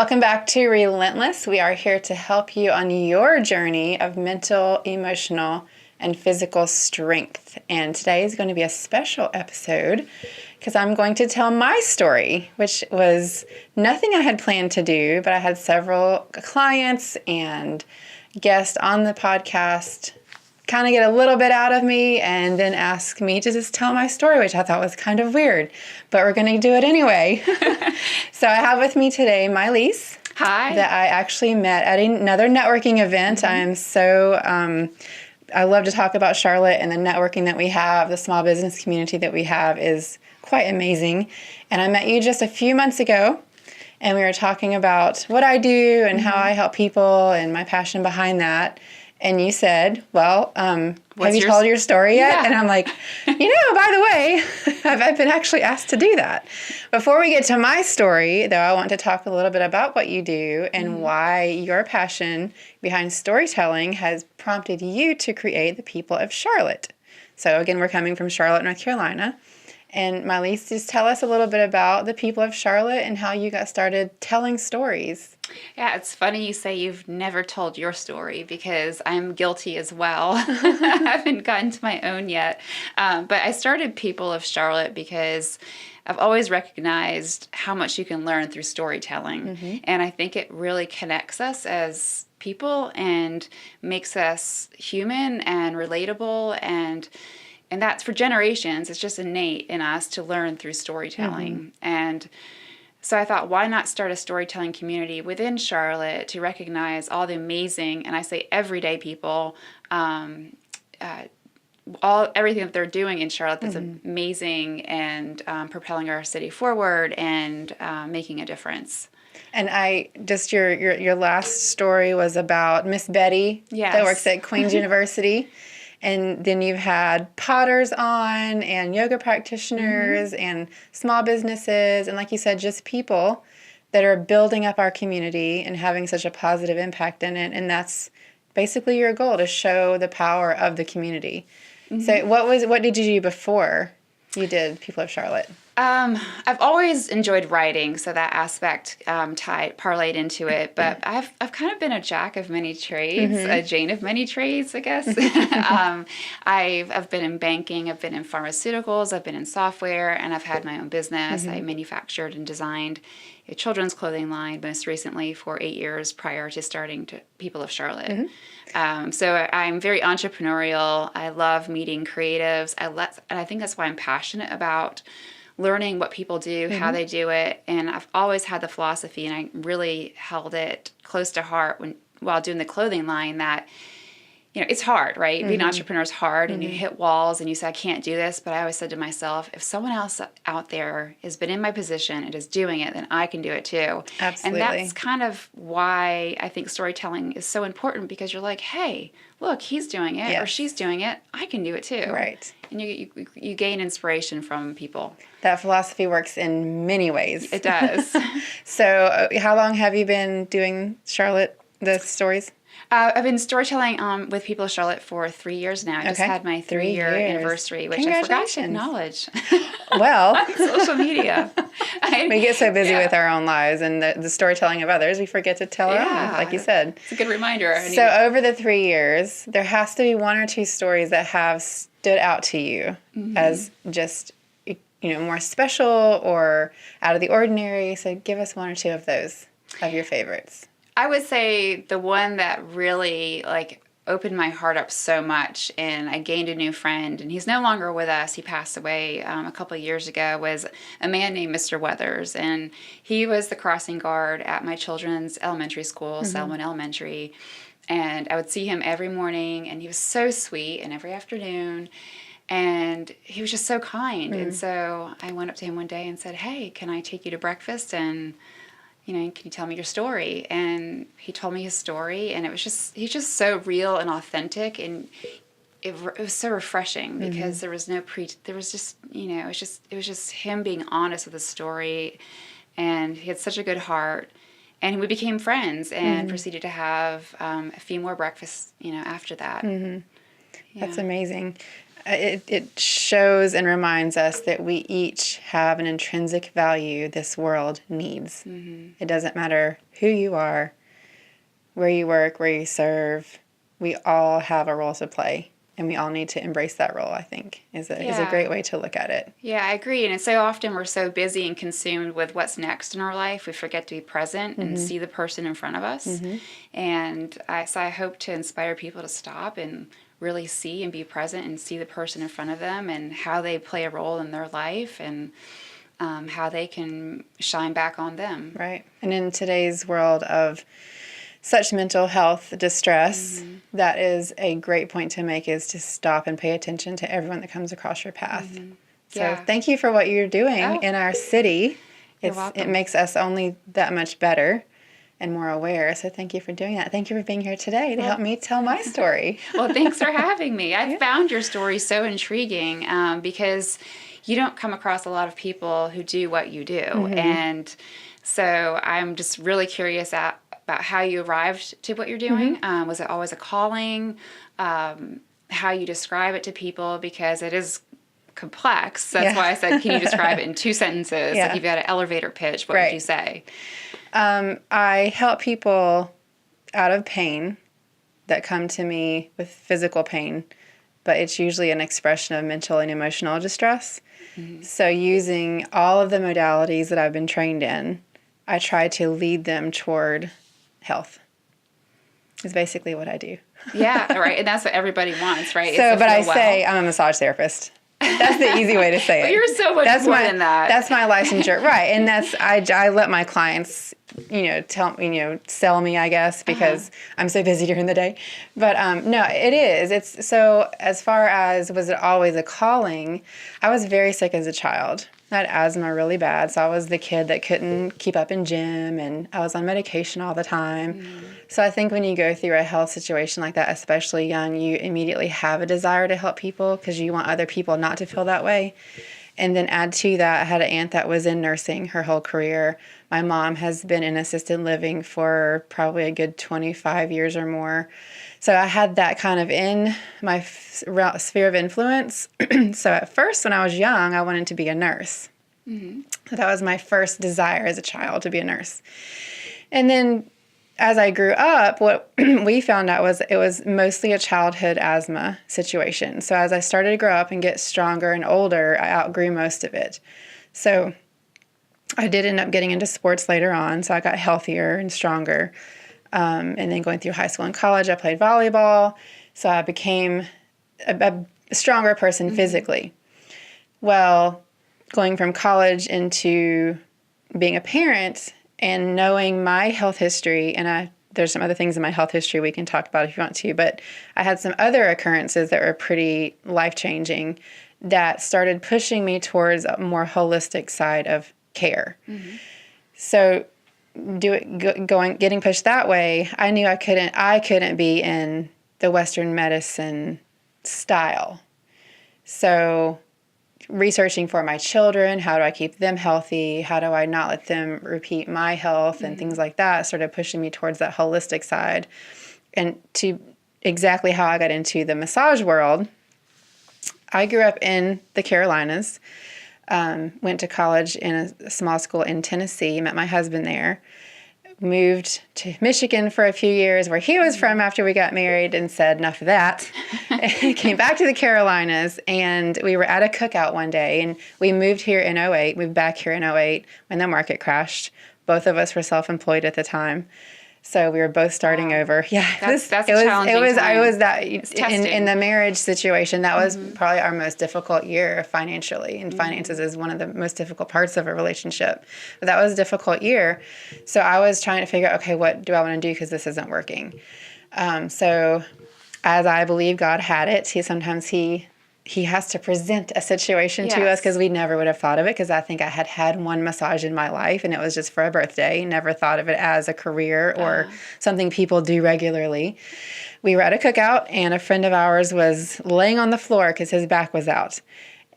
Welcome back to Relentless. We are here to help you on your journey of mental, emotional, and physical strength. And today is going to be a special episode because I'm going to tell my story, which was nothing I had planned to do, but I had several clients and guests on the podcast kind of get a little bit out of me and then ask me to just tell my story, which I thought was kind of weird, but we're going to do it anyway. So I have with me today Mai-Lis. Hi. That I actually met at another networking event. Mm-hmm. I'm so, I love to talk about Charlotte, and the networking that we have, the small business community that we have is quite amazing. And I met you just a few months ago, and we were talking about what I do and how I help people and my passion behind that. And you said, well, have you told your story yet? Yeah. And I'm like, by the way, I've been actually asked to do that. Before we get to my story, though, I want to talk a little bit about what you do and why your passion behind storytelling has prompted you to create the People of Charlotte. So again, we're coming from Charlotte, North Carolina. And Mai-Lis, just tell us a little bit about the People of Charlotte and how you got started telling stories. Yeah, it's funny you say you've never told your story because I'm guilty as well. I haven't gotten to my own yet. But I started People of Charlotte because I've always recognized how much you can learn through storytelling. Mm-hmm. And I think it really connects us as people and makes us human and relatable, and that's for generations. It's just innate in us to learn through storytelling. Mm-hmm. And so I thought, why not start a storytelling community within Charlotte to recognize all the amazing, and I say everyday people, everything that they're doing in Charlotte that's amazing and propelling our city forward and making a difference. And your last story was about Miss Betty that works at Queen's University. And then you've had potters on and yoga practitioners and small businesses. And like you said, just people that are building up our community and having such a positive impact in it. And that's basically your goal, to show the power of the community. Mm-hmm. So what did you do before you did People of Charlotte? I've always enjoyed writing, so that aspect parlayed into it. But I've kind of been a jack of many trades, a Jane of many trades, I guess. I've been in banking, I've been in pharmaceuticals, I've been in software, and I've had my own business. I manufactured and designed a children's clothing line, most recently for 8 years prior to starting People of Charlotte. So I'm very entrepreneurial. I love meeting creatives. And I think that's why I'm passionate about learning what people do, how they do it. And I've always had the philosophy, and I really held it close to heart while doing the clothing line, that it's hard, right? Being an entrepreneur is hard, and you hit walls and you say, I can't do this. But I always said to myself, if someone else out there has been in my position and is doing it, then I can do it too. Absolutely. And that's kind of why I think storytelling is so important, because you're like, hey, look, he's doing it or she's doing it. I can do it too. Right. And you gain inspiration from people. That philosophy works in many ways. It does. So how long have you been doing Charlotte, the stories? I've been storytelling with People of Charlotte for 3 years now. I just had my 3-year anniversary, which I forgot to acknowledge. Well, on social media. We get so busy with our own lives and the storytelling of others, we forget to tell our own, like you said. It's a good reminder. So over the 3 years, there has to be one or two stories that have stood out to you as just more special or out of the ordinary. So give us one or two of those, of your favorites. I would say the one that really opened my heart up so much, and I gained a new friend, and he's no longer with us. He passed away a couple of years ago, was a man named Mr. Weathers, and he was the crossing guard at my children's elementary school, Selwyn Elementary, and I would see him every morning, and he was so sweet, and every afternoon, and he was just so kind. And so I went up to him one day and said, hey, can I take you to breakfast, and can you tell me your story? And he told me his story, and he's just so real and authentic, and it was so refreshing because there was no there was just, it was just him being honest with the story, and he had such a good heart, and we became friends and proceeded to have a few more breakfasts, after that. That's amazing. It shows and reminds us that we each have an intrinsic value this world needs. It doesn't matter who you are, where you work, where you serve. We all have a role to play, and we all need to embrace that role, I think, is a great way to look at it. Yeah, I agree. And so often we're so busy and consumed with what's next in our life, we forget to be present and see the person in front of us. And I hope to inspire people to stop and really see and be present and see the person in front of them and how they play a role in their life and how they can shine back on them. Right. And in today's world of such mental health distress, that is a great point to make, is to stop and pay attention to everyone that comes across your path. So thank you for what you're doing in our city. You're welcome. It makes us only that much better and more aware. So thank you for doing that. Thank you for being here today to help me tell my story. Well, thanks for having me. I found your story so intriguing because you don't come across a lot of people who do what you do. And so I'm just really curious about how you arrived to what you're doing. Was it always a calling? How you describe it to people, because it is complex. That's why I said, can you describe it in 2 sentences? Like, you've got an elevator pitch. What would you say? I help people out of pain that come to me with physical pain, but it's usually an expression of mental and emotional distress. So using all of the modalities that I've been trained in, I try to lead them toward health. Is basically what I do. Yeah, right. And that's what everybody wants, right? So, but I say I'm a massage therapist. That's the easy way to say it. But you're so much more than that. That's my licensure, right? And that's I let my clients, sell me, I guess, because I'm so busy during the day. But no, it is. It's so, as far as was it always a calling, I was very sick as a child. I had asthma really bad, so I was the kid that couldn't keep up in gym, and I was on medication all the time. So I think when you go through a health situation like that, especially young, you immediately have a desire to help people because you want other people not to feel that way. And then add to that, I had an aunt that was in nursing her whole career. My mom has been in assisted living for probably a good 25 years or more. So I had that kind of in my sphere of influence. So at first, when I was young, I wanted to be a nurse. So that was my first desire as a child, to be a nurse. And then as I grew up, what we found out was it was mostly a childhood asthma situation. So as I started to grow up and get stronger and older, I outgrew most of it. So I did end up getting into sports later on, so I got healthier and stronger. And then going through high school and college, I played volleyball, so I became a stronger person physically. Well, going from college into being a parent and knowing my health history, and there's some other things in my health history we can talk about if you want to, but I had some other occurrences that were pretty life-changing that started pushing me towards a more holistic side of care. So getting pushed that way, I knew I couldn't be in the Western medicine style. So researching for my children, how do I keep them healthy? How do I not let them repeat my health and things like that started pushing me towards that holistic side. And to exactly how I got into the massage world, I grew up in the Carolinas, went to college in a small school in Tennessee, met my husband there, moved to Michigan for a few years where he was from after we got married and said, enough of that. Came back to the Carolinas, and we were at a cookout one day, and we moved back here in 2008 when the market crashed. Both of us were self-employed at the time. So we were both starting over. Yeah, that's a challenging time. I was that in the marriage situation. That was probably our most difficult year financially, and finances is one of the most difficult parts of a relationship. But that was a difficult year. So I was trying to figure out, okay, what do I want to do because this isn't working. So as I believe God had it, he has to present a situation to us because we never would have thought of it, because I think I had one massage in my life and it was just for a birthday. Never thought of it as a career or something people do regularly. We were at a cookout and a friend of ours was laying on the floor because his back was out.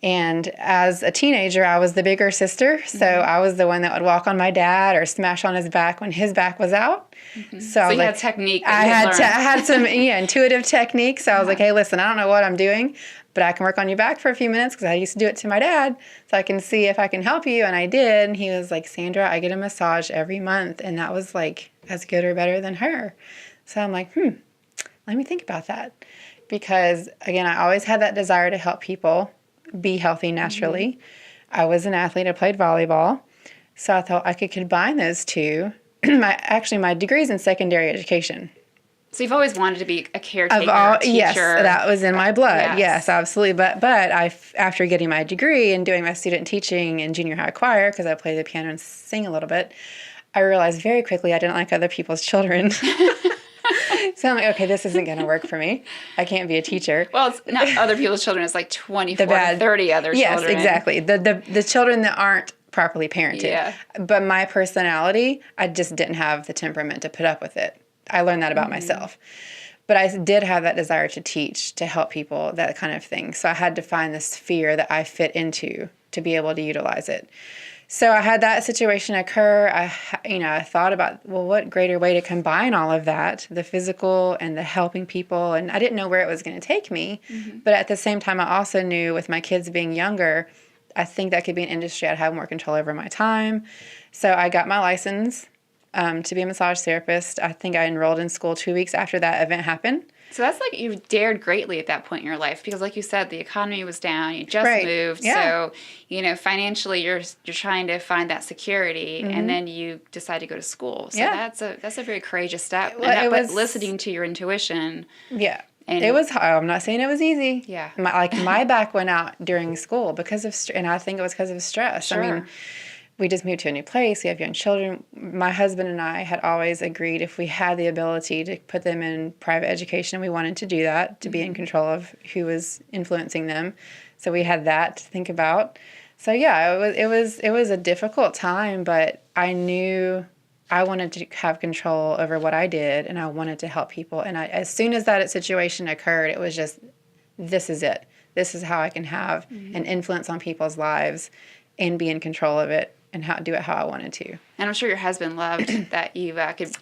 And as a teenager, I was the bigger sister. So I was the one that would walk on my dad or smash on his back when his back was out. So I was you like, had technique I that had some intuitive techniques. So I was like, hey, listen, I don't know what I'm doing, but I can work on your back for a few minutes because I used to do it to my dad. So I can see if I can help you. And I did. And he was like, Sandra, I get a massage every month. And that was like as good or better than her. So I'm like, let me think about that. Because again, I always had that desire to help people be healthy naturally. I was an athlete. I played volleyball. So I thought I could combine those two. My degree's in secondary education. So you've always wanted to be a caretaker, teacher. Yes, that was in my blood. Yes, absolutely. But after getting my degree and doing my student teaching in junior high choir, because I play the piano and sing a little bit, I realized very quickly I didn't like other people's children. So I'm like, okay, this isn't going to work for me. I can't be a teacher. Well, it's not other people's children. It's like 24 to 30 other children. Yes, exactly. The children that aren't properly parented. Yeah. But my personality, I just didn't have the temperament to put up with it. I learned that about myself. But I did have that desire to teach, to help people, that kind of thing. So I had to find this sphere that I fit into to be able to utilize it. So I had that situation occur. I thought about, well, what greater way to combine all of that, the physical and the helping people. And I didn't know where it was going to take me. But at the same time, I also knew with my kids being younger, I think that could be an industry I'd have more control over my time. So I got my license to be a massage therapist. I think I enrolled in school 2 weeks after that event happened. So that's like you dared greatly at that point in your life because, like you said, the economy was down. You just moved, so financially you're trying to find that security, and then you decide to go to school. So that's a very courageous step. But listening to your intuition. Yeah. And it was hard. I'm not saying it was easy. Yeah. My back went out during school because of and I think it was because of stress. Sure. I mean, we just moved to a new place. We have young children. My husband and I had always agreed if we had the ability to put them in private education, we wanted to do that, to be in control of who was influencing them. So we had that to think about. So yeah, it was a difficult time, but I knew I wanted to have control over what I did, and I wanted to help people. And as soon as that situation occurred, it was just, this is it. This is how I can have an influence on people's lives and be in control of it. And do it how I wanted to. And I'm sure your husband loved that you could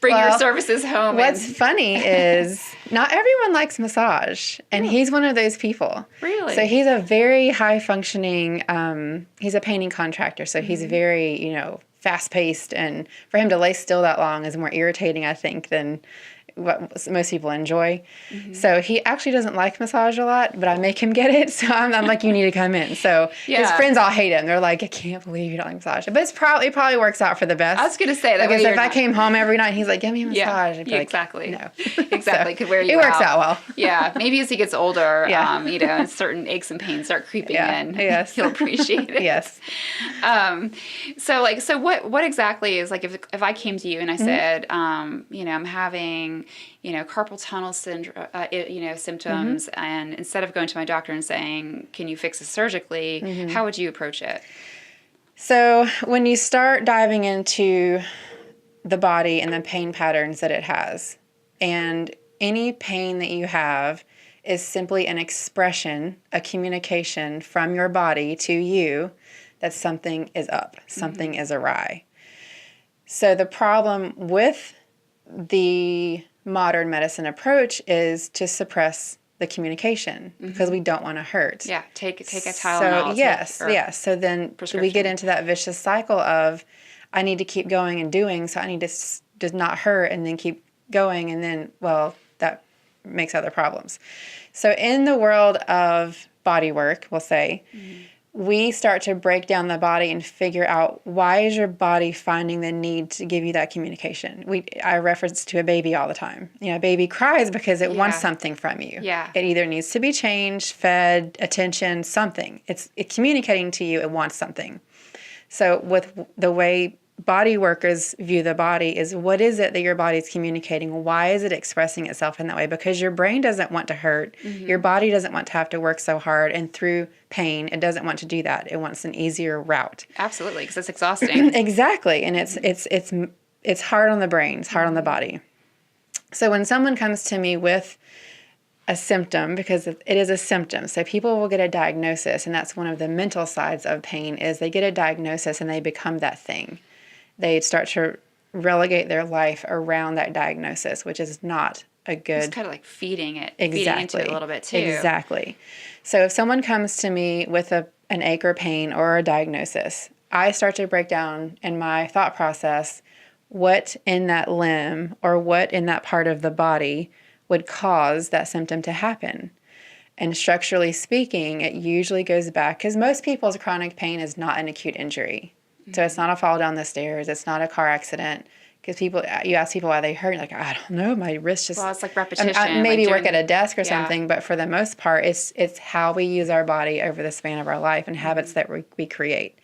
bring your services home. What's funny is not everyone likes massage, and he's one of those people. Really? So he's a very high-functioning, he's a painting contractor, so he's very, fast-paced, and for him to lay still that long is more irritating, I think, than what most people enjoy. So he actually doesn't like massage a lot, but I make him get it. So I'm like, you need to come in. So his friends all hate him. They're like, I can't believe you don't like massage. But it probably works out for the best. I was going to say that. Because if I came home every night and he's like, give me a massage. I'd be like, exactly. No. Exactly. Could wear you It works out well. Yeah. Maybe as he gets older, and certain aches and pains start creeping in. Yes. He'll appreciate it. Yes. So what exactly is, like, if I came to you and I said, I'm having, carpal tunnel syndrome, symptoms, and instead of going to my doctor and saying, can you fix this surgically, how would you approach it? So when you start diving into the body and the pain patterns that it has, and any pain that you have is simply an expression, a communication from your body to you that something is up, something is awry. So the problem with the modern medicine approach is to suppress the communication because we don't want to hurt. Yeah, take a Tylenol. So yes. So then we get into that vicious cycle of, I need to keep going and doing, so I need to not hurt and then keep going, and then, that makes other problems. So in the world of bodywork, we'll say, we start to break down the body and figure out, why is your body finding the need to give you that communication? I reference to a baby all the time. A baby cries because it wants something from you. Yeah. It either needs to be changed, fed, attention, something. It's communicating to you it wants something. So with the way body workers view the body is, what is it that your body is communicating? Why is it expressing itself in that way? Because your brain doesn't want to hurt. Your body doesn't want to have to work so hard, and through pain, it doesn't want to do that. It wants an easier route. Absolutely, because it's exhausting. Exactly, and it's hard on the brain. It's hard on the body. So when someone comes to me with a symptom, because it is a symptom. So people will get a diagnosis, and that's one of the mental sides of pain, is they get a diagnosis and they become that thing. They start to relegate their life around that diagnosis, which is not a good... It's kind of like feeding Exactly. into it a little bit too. Exactly. So if someone comes to me with an ache or pain or a diagnosis, I start to break down in my thought process what in that limb or what in that part of the body would cause that symptom to happen. And structurally speaking, it usually goes back, because most people's chronic pain is not an acute injury. So it's not a fall down the stairs. It's not a car accident. Because you ask people why they hurt, like, I don't know, my wrist just... Well, it's like repetition. Maybe like work at a desk or something, but for the most part, it's how we use our body over the span of our life and habits that we create.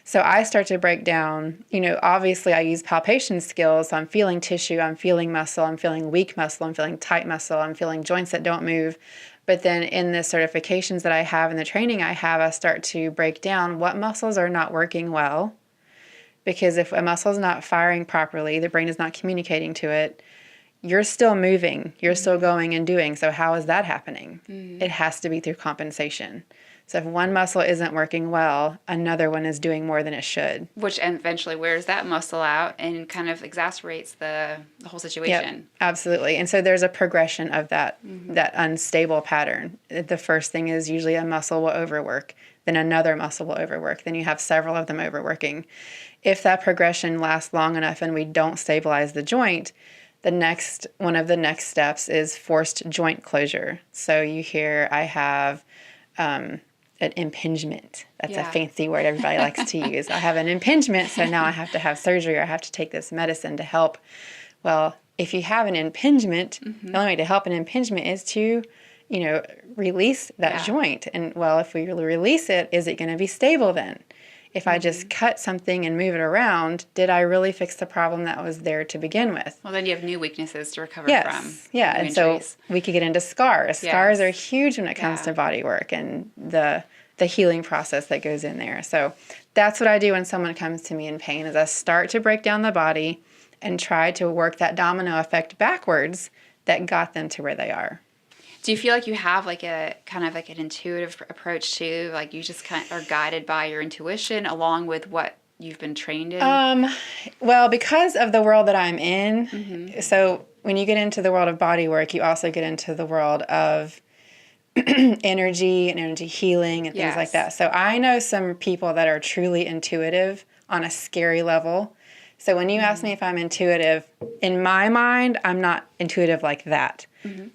So I start to break down, obviously I use palpation skills. So I'm feeling tissue, I'm feeling muscle, I'm feeling weak muscle, I'm feeling tight muscle, I'm feeling joints that don't move. But then in the certifications that I have and the training I have, I start to break down what muscles are not working well. Because if a muscle is not firing properly, the brain is not communicating to it, you're still moving, you're still going and doing. So how is that happening? It has to be through compensation. So if one muscle isn't working well, another one is doing more than it should. Which eventually wears that muscle out and kind of exacerbates the whole situation. Yep, absolutely. And so there's a progression of that unstable pattern. The first thing is usually a muscle will overwork, then another muscle will overwork, then you have several of them overworking. If that progression lasts long enough and we don't stabilize the joint, one of the next steps is forced joint closure. So you hear I have an impingement. That's a fancy word everybody likes to use. I have an impingement, so now I have to have surgery or I have to take this medicine to help. Well, if you have an impingement, the only way to help an impingement is to, release that joint. And well, if we release it, is it going to be stable then? If I just cut something and move it around, did I really fix the problem that was there to begin with? Well, then you have new weaknesses to recover from. Yeah, and injuries. So we could get into scars. Scars are huge when it comes to body work and the healing process that goes in there. So that's what I do when someone comes to me in pain, is I start to break down the body and try to work that domino effect backwards that got them to where they are. Do you feel like you have like a kind of like an intuitive approach to, like you just kind of are guided by your intuition along with what you've been trained in? Well, because of the world that I'm in, so when you get into the world of body work, you also get into the world of energy and energy healing and things like that. So I know some people that are truly intuitive on a scary level. So when you ask me if I'm intuitive, in my mind, I'm not intuitive like that.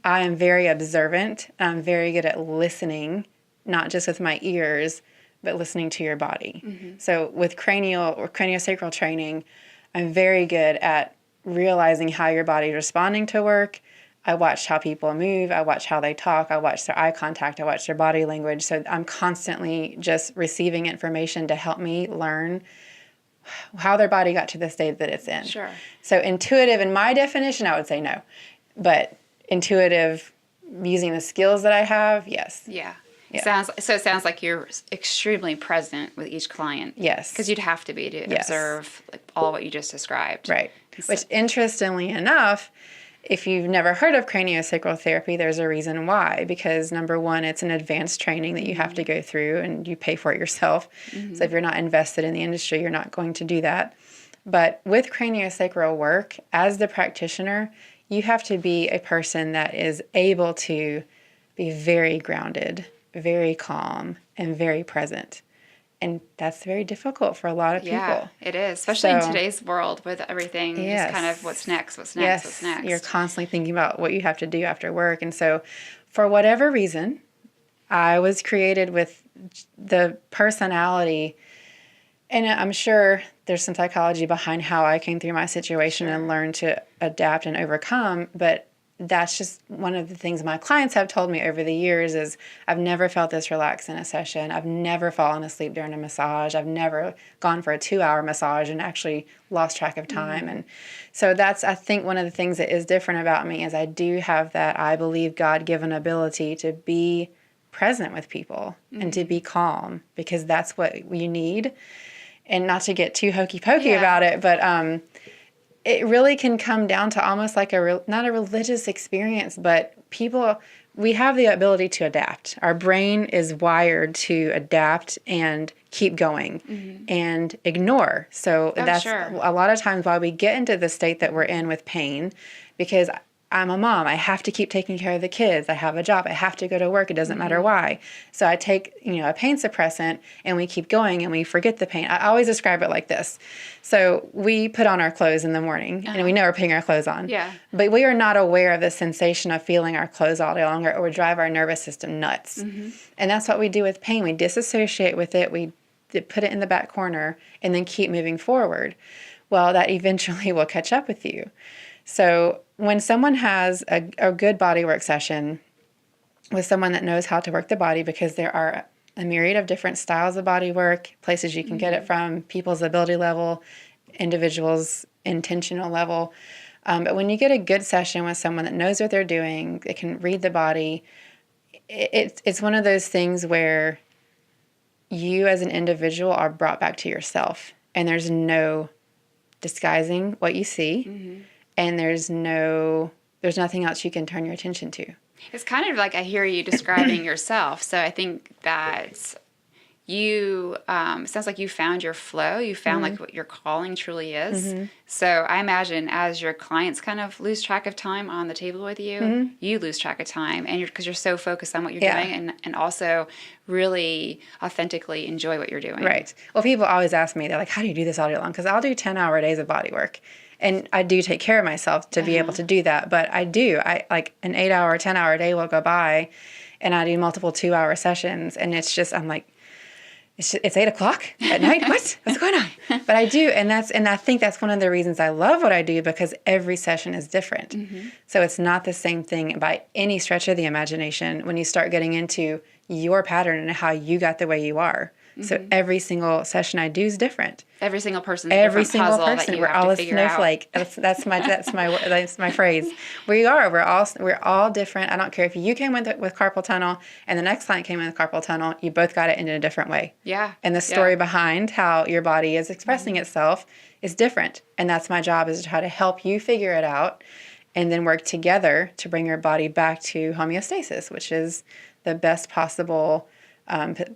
I am very observant. I'm very good at listening, not just with my ears, but listening to your body. So with Cranio-Sacral training, I'm very good at realizing how your body is responding to work. I watch how people move. I watch how they talk. I watch their eye contact. I watch their body language. So I'm constantly just receiving information to help me learn how their body got to the state that it's in. Sure. So intuitive, in my definition, I would say no. But intuitive, using the skills that I have, yes. Yeah. It sounds like you're extremely present with each client. Yes. Because you'd have to be to observe like all what you just described. Right. Which, interestingly enough, if you've never heard of Cranio-Sacral Therapy, there's a reason why. Because number one, it's an advanced training that you have to go through and you pay for it yourself. So if you're not invested in the industry, you're not going to do that. But with Cranio-Sacral work, as the practitioner, you have to be a person that is able to be very grounded, very calm, and very present. And that's very difficult for a lot of people. Yeah, it is. Especially in today's world with everything, just kind of what's next. You're constantly thinking about what you have to do after work. And so for whatever reason, I was created with the personality. And I'm sure there's some psychology behind how I came through my situation and learned to adapt and overcome. But that's just one of the things my clients have told me over the years is I've never felt this relaxed in a session. I've never fallen asleep during a massage. I've never gone for a 2-hour massage and actually lost track of time. And so that's, I think, one of the things that is different about me is I do have that, I believe, God-given ability to be present with people and to be calm, because that's what you need. And not to get too hokey-pokey about it, but it really can come down to almost like not a religious experience, but we have the ability to adapt. Our brain is wired to adapt and keep going and ignore. So that's a lot of times why we get into the state that we're in with pain, because I'm a mom. I have to keep taking care of the kids. I have a job. I have to go to work. It doesn't matter why. So I take, a pain suppressant and we keep going and we forget the pain. I always describe it like this. So we put on our clothes in the morning and we know we're putting our clothes on. Yeah. But we are not aware of the sensation of feeling our clothes all day long, or it would drive our nervous system nuts. And that's what we do with pain. We disassociate with it. We put it in the back corner and then keep moving forward. Well, that eventually will catch up with you. So when someone has a good bodywork session with someone that knows how to work the body, because there are a myriad of different styles of bodywork, places you can get it from, people's ability level, individuals' intentional level. But when you get a good session with someone that knows what they're doing, they can read the body, it's one of those things where you as an individual are brought back to yourself, and there's no disguising what you see. And there's nothing else you can turn your attention to. It's kind of like I hear you describing yourself. So I think that you, it sounds like you found your flow. You found like what your calling truly is. So I imagine as your clients kind of lose track of time on the table with you, you lose track of time, and because you're so focused on what you're doing, and also really authentically enjoy what you're doing. Right. Well, people always ask me, they're like, how do you do this all day long? Because I'll do 10-hour days of body work. And I do take care of myself to be able to do that. But I like an 8-hour, 10-hour day will go by, and I do multiple 2-hour sessions. And it's just, I'm like, it's 8 o'clock at night. What's going on? But I do. And I think that's one of the reasons I love what I do, because every session is different. So it's not the same thing by any stretch of the imagination when you start getting into your pattern and how you got the way you are. So every single session I do is different. Every single person's a different puzzle that you we're have all to a figure out. snowflake. That's my phrase. We're all different. I don't care if you came with carpal tunnel and the next client came in with carpal tunnel. You both got it in a different way. Yeah. And the story behind how your body is expressing itself is different. And that's my job, is to try to help you figure it out, and then work together to bring your body back to homeostasis, which is the best possible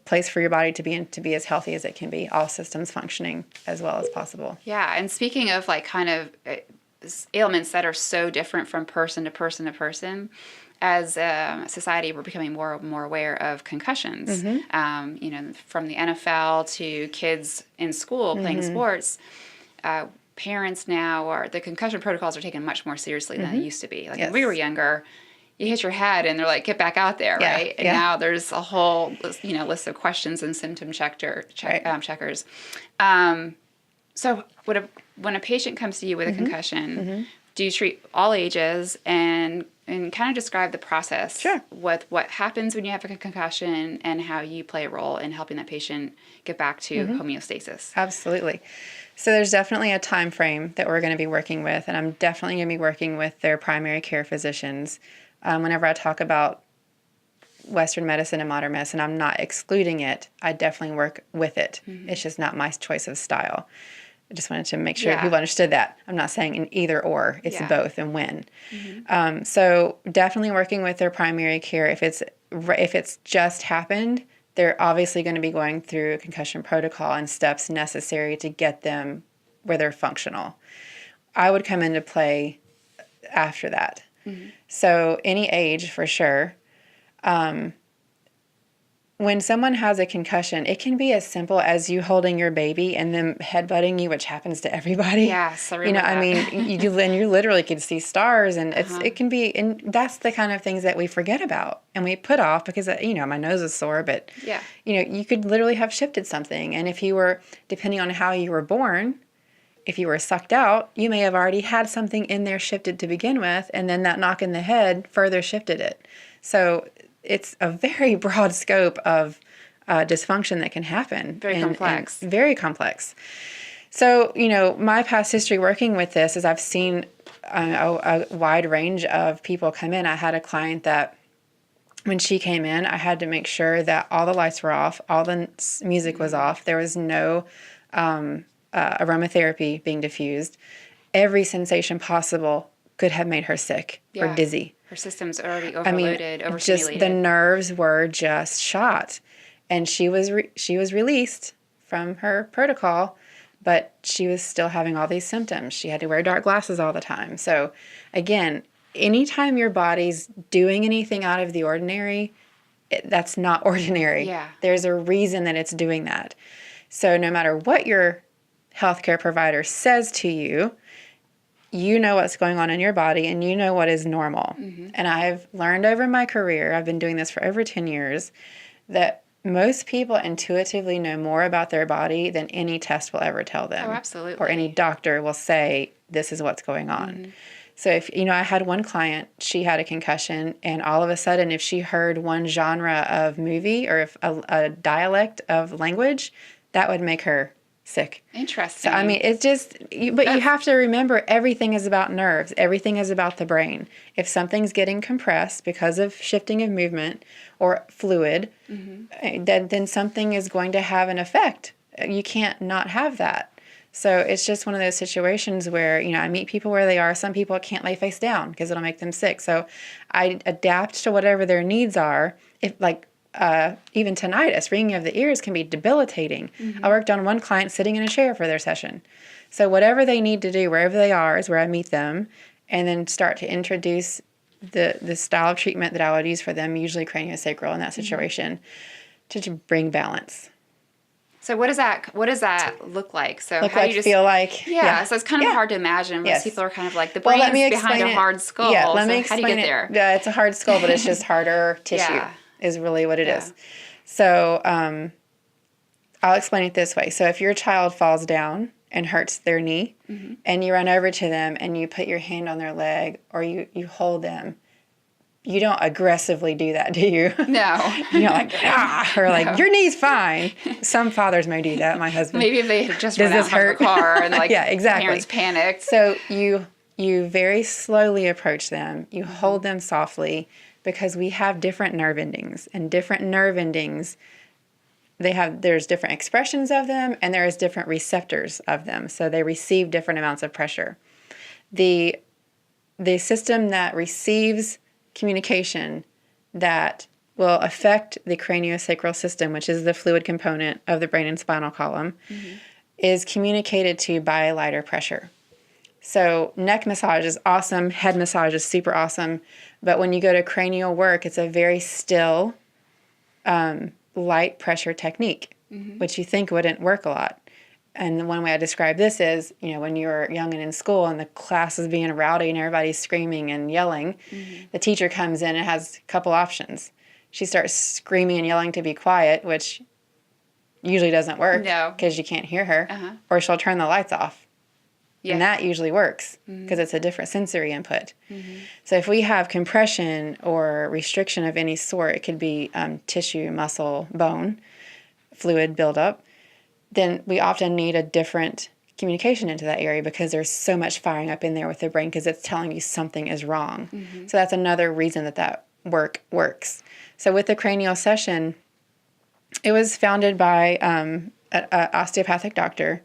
place for your body to be in, to be as healthy as it can be, all systems functioning as well as possible. Yeah, and speaking of like kind of ailments that are so different from person to person to person, as a society, we're becoming more and more aware of concussions. From the NFL to kids in school playing sports, parents now the concussion protocols are taken much more seriously than they used to be. Like when we were younger, you hit your head and they're like, get back out there, right? And now there's a whole list of questions and symptom checkers. So when a patient comes to you with a concussion, do you treat all ages, and kind of describe the process with what happens when you have a concussion and how you play a role in helping that patient get back to homeostasis? Absolutely. So there's definitely a time frame that we're going to be working with, and I'm definitely going to be working with their primary care physicians. Whenever I talk about Western medicine and modern medicine, I'm not excluding it. I definitely work with it. It's just not my choice of style. I just wanted to make sure people understood that. I'm not saying an either or. It's both and when. So definitely working with their primary care. If it's just happened, they're obviously going to be going through a concussion protocol and steps necessary to get them where they're functional. I would come into play after that. So any age for sure. When someone has a concussion, it can be as simple as you holding your baby and them headbutting you, which happens to everybody. Yes, I remember that. I mean, you literally can see stars, and it can be, and that's the kind of things that we forget about and we put off because, my nose is sore, but, you could literally have shifted something. And if you were, depending on how you were born, if you were sucked out, you may have already had something in there shifted to begin with, and then that knock in the head further shifted it. So it's a very broad scope of dysfunction that can happen. Very complex. Very complex. So, my past history working with this is I've seen a wide range of people come in. I had a client that when she came in, I had to make sure that all the lights were off, all the music was off, there was no aromatherapy being diffused. every sensation possible could have made her sick or dizzy. Her system's already overloaded, overstimulated. Just the nerves were just shot. And she was released from her protocol, but she was still having all these symptoms. She had to wear dark glasses all the time. So again, anytime your body's doing anything out of the ordinary, that's not ordinary. Yeah. There's a reason that it's doing that. So no matter what your healthcare provider says to you, you know what's going on in your body and you know what is normal. Mm-hmm. And I've learned over my career, I've been doing this for over 10 years, that most people intuitively know more about their body than any test will ever tell them. Oh, absolutely. Or any doctor will say, this is what's going on. Mm-hmm. So if, I had one client, she had a concussion, and all of a sudden, if she heard one genre of movie or if a dialect of language, that would make her sick. Interesting. So, it's just, you have to remember everything is about nerves. Everything is about the brain. If something's getting compressed because of shifting of movement or fluid, mm-hmm. then something is going to have an effect. You can't not have that. So it's just one of those situations where, I meet people where they are. Some people can't lay face down because it'll make them sick. So I adapt to whatever their needs are. If even tinnitus, ringing of the ears can be debilitating. Mm-hmm. I worked on one client sitting in a chair for their session. So whatever they need to do, wherever they are, is where I meet them, and then start to introduce the style of treatment that I would use for them, usually craniosacral in that situation, mm-hmm. to bring balance. So what does that look like? So how you feel like? Yeah. So it's kind of hard to imagine. Most people are kind of like the brain's behind a hard skull. Yeah, let me explain how do you get there? Yeah, it's a hard skull, but it's just harder tissue is really what it is. So I'll explain it this way. So if your child falls down and hurts their knee, mm-hmm. and you run over to them and you put your hand on their leg or you hold them, you don't aggressively do that, do you? No. You're like, or like, your knee's fine. Some fathers may do that. My husband. Maybe if they had just run out from the car and exactly. parents panicked. So you very slowly approach them. You hold them softly because we have different nerve endings. And different nerve endings, there's different expressions of them and there's different receptors of them. So they receive different amounts of pressure. The system that receives communication that will affect the craniosacral system, which is the fluid component of the brain and spinal column, mm-hmm. is communicated to by lighter pressure. So neck massage is awesome, head massage is super awesome, but when you go to cranial work, it's a very still, light pressure technique, mm-hmm. which you think wouldn't work a lot. And the one way I describe this is, when you were young and in school and the class is being rowdy and everybody's screaming and yelling, mm-hmm. the teacher comes in and has a couple options. She starts screaming and yelling to be quiet, which usually doesn't work because you can't hear her, uh-huh. or she'll turn the lights off. Yeah. And that usually works because it's a different sensory input. Mm-hmm. So if we have compression or restriction of any sort, it could be tissue, muscle, bone, fluid buildup, then we often need a different communication into that area because there's so much firing up in there with the brain because it's telling you something is wrong. Mm-hmm. So that's another reason that work works. So with the cranial session, it was founded by an osteopathic doctor.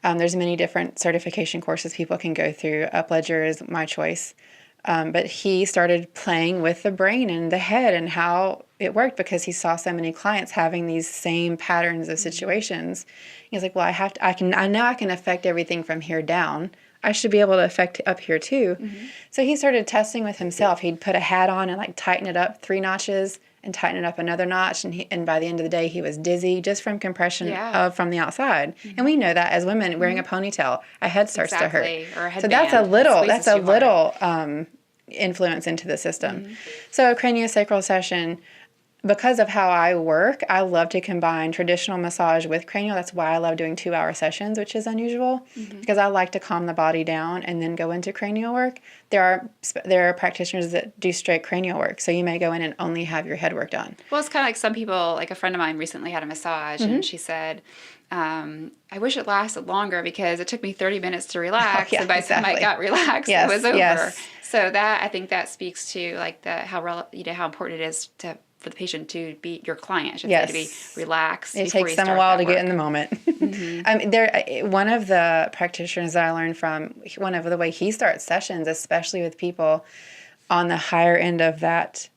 There's many different certification courses people can go through. Upledger is my choice. But he started playing with the brain and the head and how it worked because he saw so many clients having these same patterns of situations. He's like, well, I know I can affect everything from here down. I should be able to affect up here too. Mm-hmm. So he started testing with himself. He'd put a hat on and tighten it up 3 notches and tighten it up another notch. And by the end of the day, he was dizzy just from compression from the outside. Mm-hmm. And we know that as women wearing a ponytail, a head starts to hurt. Or a headband. So that's a little influence into the system. Mm-hmm. So a craniosacral session, because of how I work, I love to combine traditional massage with cranial. That's why I love doing 2-hour sessions, which is unusual, mm-hmm. because I like to calm the body down and then go into cranial work. There are practitioners that do straight cranial work, so you may go in and only have your head work done. Well, it's kind of like some people, like a friend of mine recently had a massage, mm-hmm. and she said, I wish it lasted longer because it took me 30 minutes to relax, and by the time I got relaxed, it was over. Yes. So I think that speaks to how important it is to for the patient to be your client, I should Yes. say, to be relaxed. It before takes you them a start while that to get work. in the moment. One of the practitioners that I learned from, one of the way he starts sessions, especially with people on the higher end of that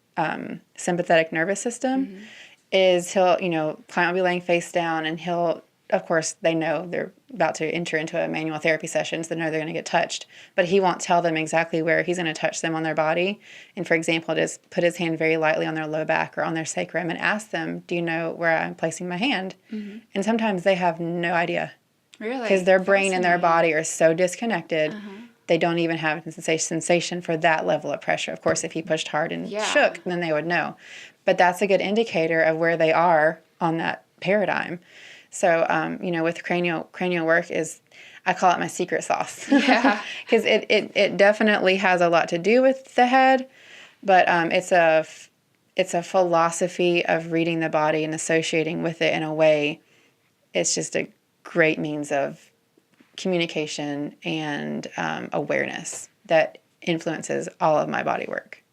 sympathetic nervous system, is client will be laying face down, and he'll, of course, they know they're about to enter into a manual therapy session, so they know they're going to get touched. But he won't tell them exactly where he's going to touch them on their body. And for example, just put his hand very lightly on their low back or on their sacrum and ask them, do you know where I'm placing my hand? And sometimes they have no idea. Really? Because their brain and their body are so disconnected, they don't even have a sensation for that level of pressure. Of course, if he pushed hard and shook, then they would know. But that's a good indicator of where they are on that paradigm. So, with cranial work I call it my secret sauce. Yeah. Because it definitely has a lot to do with the head, but it's a philosophy of reading the body and associating with it in a way. It's just a great means of communication and awareness that influences all of my body work.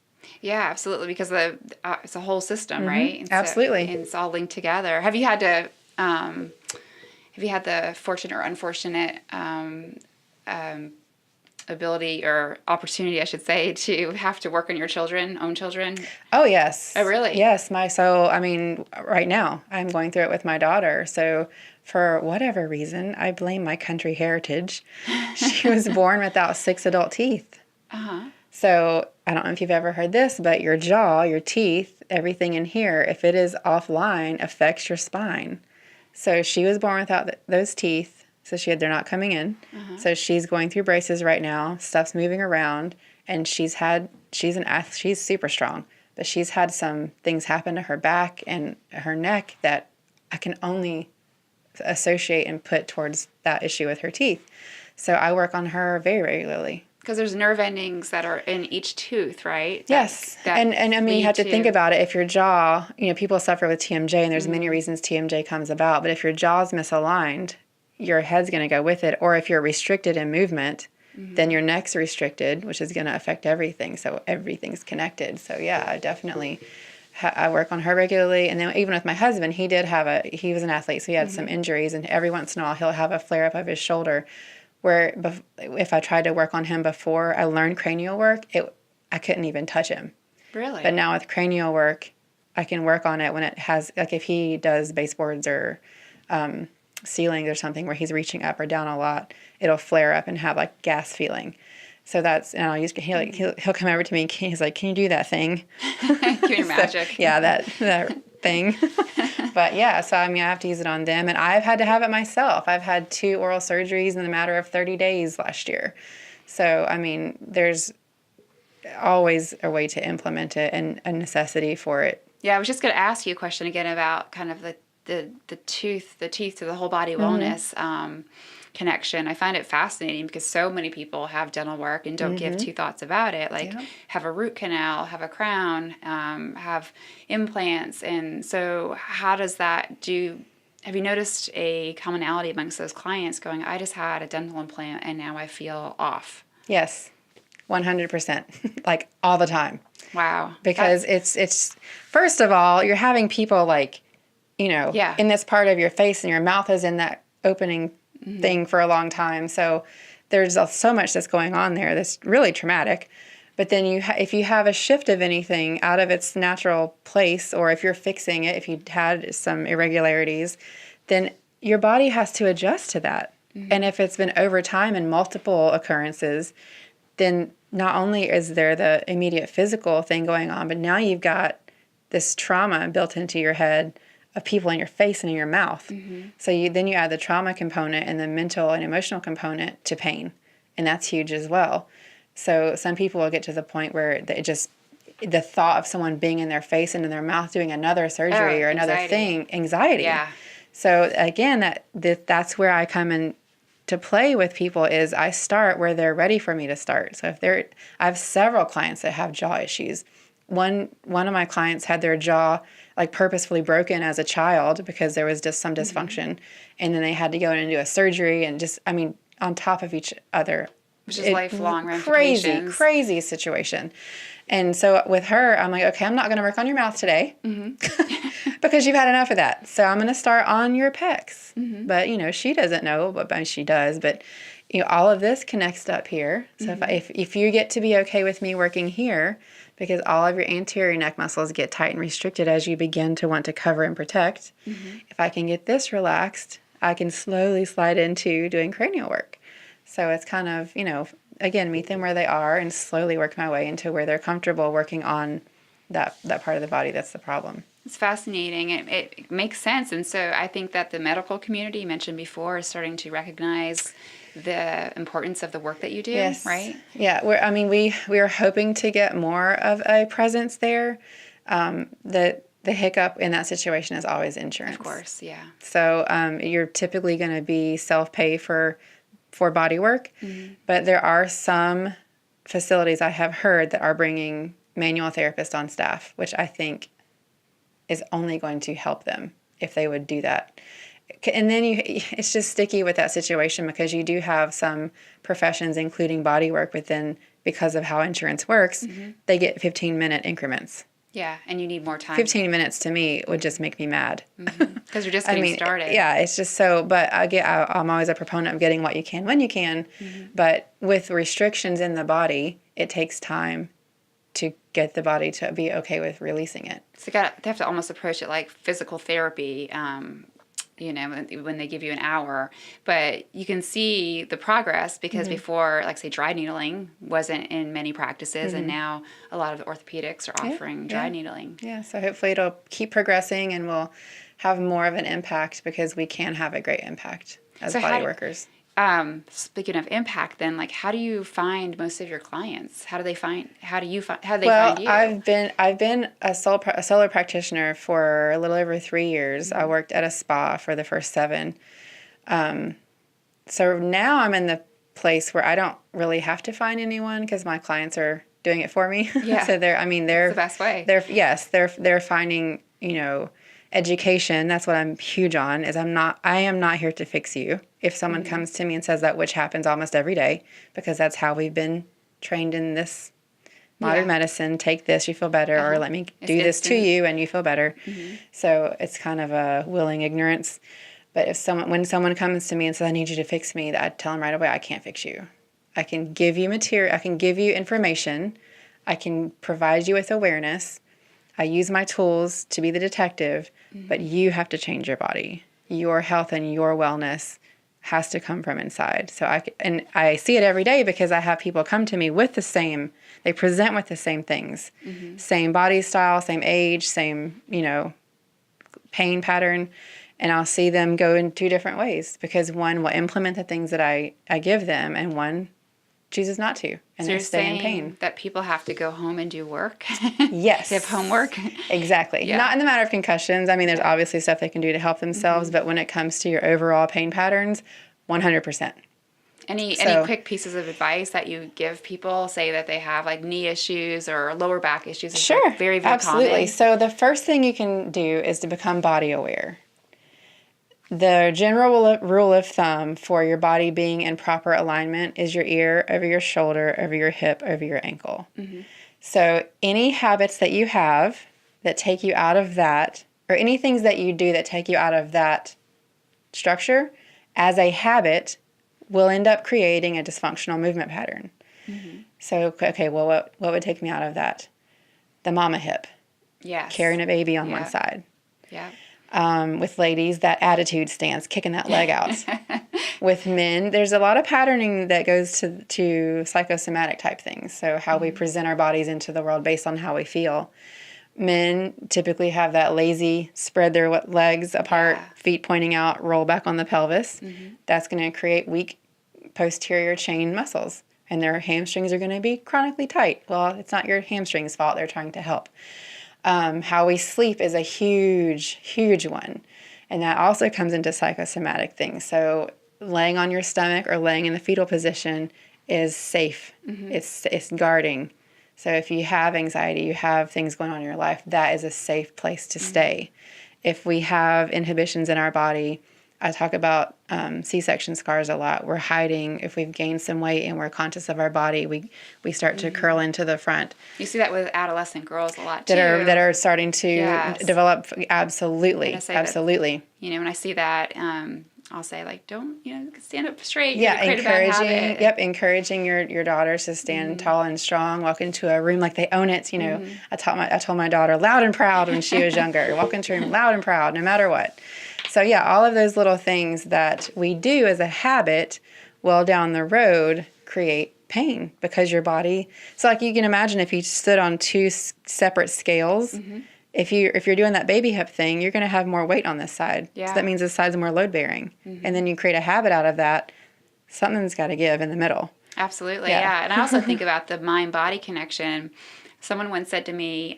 Yeah, absolutely, because it's a whole system, right? And Absolutely. and it's all linked together. Have you had the fortunate or unfortunate ability or opportunity, I should say, to have to work on your own children? Oh, yes. Oh, really? Yes. Right now I'm going through it with my daughter. So for whatever reason, I blame my country heritage. She was born without 6 adult teeth. Uh-huh. So I don't know if you've ever heard this, but your jaw, your teeth, everything in here, if it is offline, affects your spine. So she was born without those teeth. So they're not coming in. So she's going through braces right now. Stuff's moving around, and she's super strong, but she's had some things happen to her back and her neck that I can only associate and put towards that issue with her teeth. So I work on her very regularly. Because there's nerve endings that are in each tooth, right? Yes. And I mean, you have to think about it. If your jaw, people suffer with TMJ, and there's many reasons TMJ comes about, but if your jaw's misaligned, your head's going to go with it. Or if you're restricted in movement, then your neck's restricted, which is going to affect everything. So everything's connected. So yeah, I definitely, I work on her regularly. And then even with my husband, he was an athlete, so he had some injuries, and every once in a while he'll have a flare up of his shoulder where if I tried to work on him before I learned cranial work, I couldn't even touch him. Really? But now with cranial work, I can work on it when it has, like if he does baseboards or ceilings or something where he's reaching up or down a lot, it'll flare up and have like gas feeling. So he'll come over to me and he's like, can you do that thing? Give me your magic. So, yeah, that thing. But yeah, so I have to use it on them, and I've had to have it myself. I've had 2 oral surgeries in the matter of 30 days last year. So there's always a way to implement it and a necessity for it. Yeah, I was just going to ask you a question again about kind of the teeth to the whole body wellness connection. I find it fascinating because so many people have dental work and don't give 2 thoughts about it. Like have a root canal, have a crown, have implants. And so how does that have you noticed a commonality amongst those clients going, I just had a dental implant and now I feel off? Yes, 100%, like all the time. Wow. Because it's first of all, you're having people like, in this part of your face, and your mouth is in that opening thing for a long time. So there's so much that's going on there that's really traumatic. But then if you have a shift of anything out of its natural place, or if you're fixing it, if you had some irregularities, then your body has to adjust to that. And if it's been over time and multiple occurrences, then not only is there the immediate physical thing going on, but now you've got this trauma built into your head of people in your face and in your mouth. So then you add the trauma component and the mental and emotional component to pain, and that's huge as well. So some people will get to the point where the thought of someone being in their face and in their mouth doing another surgery or another thing, anxiety. Yeah. So again, that's where I come in to play with people. Is I start where they're ready for me to start. So I have several clients that have jaw issues. One of my clients had their jaw like purposefully broken as a child because there was just some dysfunction, and then they had to go in and do a surgery, and on top of each other. Which is lifelong ramifications. Crazy situation. And so with her, I'm like, okay, I'm not going to work on your mouth today because you've had enough of that. So I'm going to start on your pecs. But, she doesn't know, but she does. But, all of this connects up here. So if you get to be okay with me working here, because all of your anterior neck muscles get tight and restricted as you begin to want to cover and protect, if I can get this relaxed, I can slowly slide into doing cranial work. So it's kind of, again, meet them where they are and slowly work my way into where they're comfortable working on that part of the body that's the problem. It's fascinating. It makes sense. And so I think that the medical community you mentioned before is starting to recognize the importance of the work that you do, yes. right? Yeah, we are hoping to get more of a presence there. The hiccup in that situation is always insurance. Of course, yeah. So you're typically going to be self-pay for Bodywork, but there are some facilities I have heard that are bringing manual therapists on staff, which I think is only going to help them if they would do that. And then it's just sticky with that situation because you do have some professions, including bodywork, but then because of how insurance works, they get 15-minute increments. Yeah, and you need more time. 15 minutes to me would just make me mad. Because you're just getting started. Yeah, it's just so, but I'm always a proponent of getting what you can when you can. But with restrictions in the body, it takes time to get the body to be okay with releasing it. So they have to almost approach it like physical therapy, when they give you an hour. But you can see the progress because before, like say, dry needling wasn't in many practices, and now a lot of orthopedics are offering dry needling. Yeah, so hopefully it'll keep progressing and we'll have more of an impact because we can have a great impact as body workers. Speaking of impact, then, like, how do you find most of your clients? How do they find you? I've been a solo practitioner for a little over 3 years. I worked at a spa for the first 7. So now I'm in the place where I don't really have to find anyone because my clients are doing it for me. Yeah. So they're the best way. They're finding, education. That's what I'm huge on is I am not here to fix you. If someone comes to me and says that, which happens almost every day, because that's how we've been trained in this modern medicine, take this, you feel better, or let me do this to you and you feel better. So it's kind of a willing ignorance. But when someone comes to me and says, I need you to fix me, I tell them right away, I can't fix you. I can give you material, I can give you information, I can provide you with awareness. I use my tools to be the detective, but you have to change your body. Your health and your wellness has to come from inside. So I see it every day because I have people come to me with they present with the same things, same body style, same age, same, pain pattern. And I'll see them go in 2 different ways because one will implement the things that I give them and one chooses not to, and so they stay in pain. That people have to go home and do work? Yes. They have homework? Exactly. Yeah. Not in the matter of concussions. I mean, there's obviously stuff they can do to help themselves, but when it comes to your overall pain patterns, 100%. Any quick pieces of advice that you give people, say that they have like knee issues or lower back issues? It's sure. Like very, very absolutely. common. So the first thing you can do is to become body aware. The general rule of thumb for your body being in proper alignment is your ear over your shoulder, over your hip, over your ankle. So any habits that you have that take you out of that, or any things that you do that take you out of that structure, as a habit, will end up creating a dysfunctional movement pattern. So, okay, well, what would take me out of that? The mama hip. Yes. Carrying a baby on one side. Yeah. With ladies, that attitude stance, kicking that leg out. With men, there's a lot of patterning that goes to psychosomatic type things. So how we present our bodies into the world based on how we feel. Men typically have that lazy, spread their legs apart, feet pointing out, roll back on the pelvis. That's going to create weak posterior chain muscles. And their hamstrings are going to be chronically tight. Well, it's not your hamstrings' fault. They're trying to help. How we sleep is a huge, huge one. And that also comes into psychosomatic things. So laying on your stomach or laying in the fetal position is safe. It's guarding. So if you have anxiety, you have things going on in your life, that is a safe place to stay. If we have inhibitions in our body, I talk about C-section scars a lot. We're hiding. If we've gained some weight and we're conscious of our body, we start to curl into the front. You see that with adolescent girls a lot too. That are starting to Yes. develop. Absolutely. And I say Absolutely. That, when I see that, I'll say like, don't, stand up straight. Yeah, Create a bad habit. encouraging your daughters to stand tall and strong, walk into a room like they own it. I told my daughter loud and proud when she was younger, walk into a room loud and proud, no matter what. So yeah, all of those little things that we do as a habit, well down the road, create pain because your body. So like you can imagine if you stood on two separate scales. If you're doing that baby hip thing, you're going to have more weight on this side. Yeah. So that means this side's more load bearing. And then you create a habit out of that. Something's got to give in the middle. Absolutely, yeah. And I also think about the mind-body connection. Someone once said to me,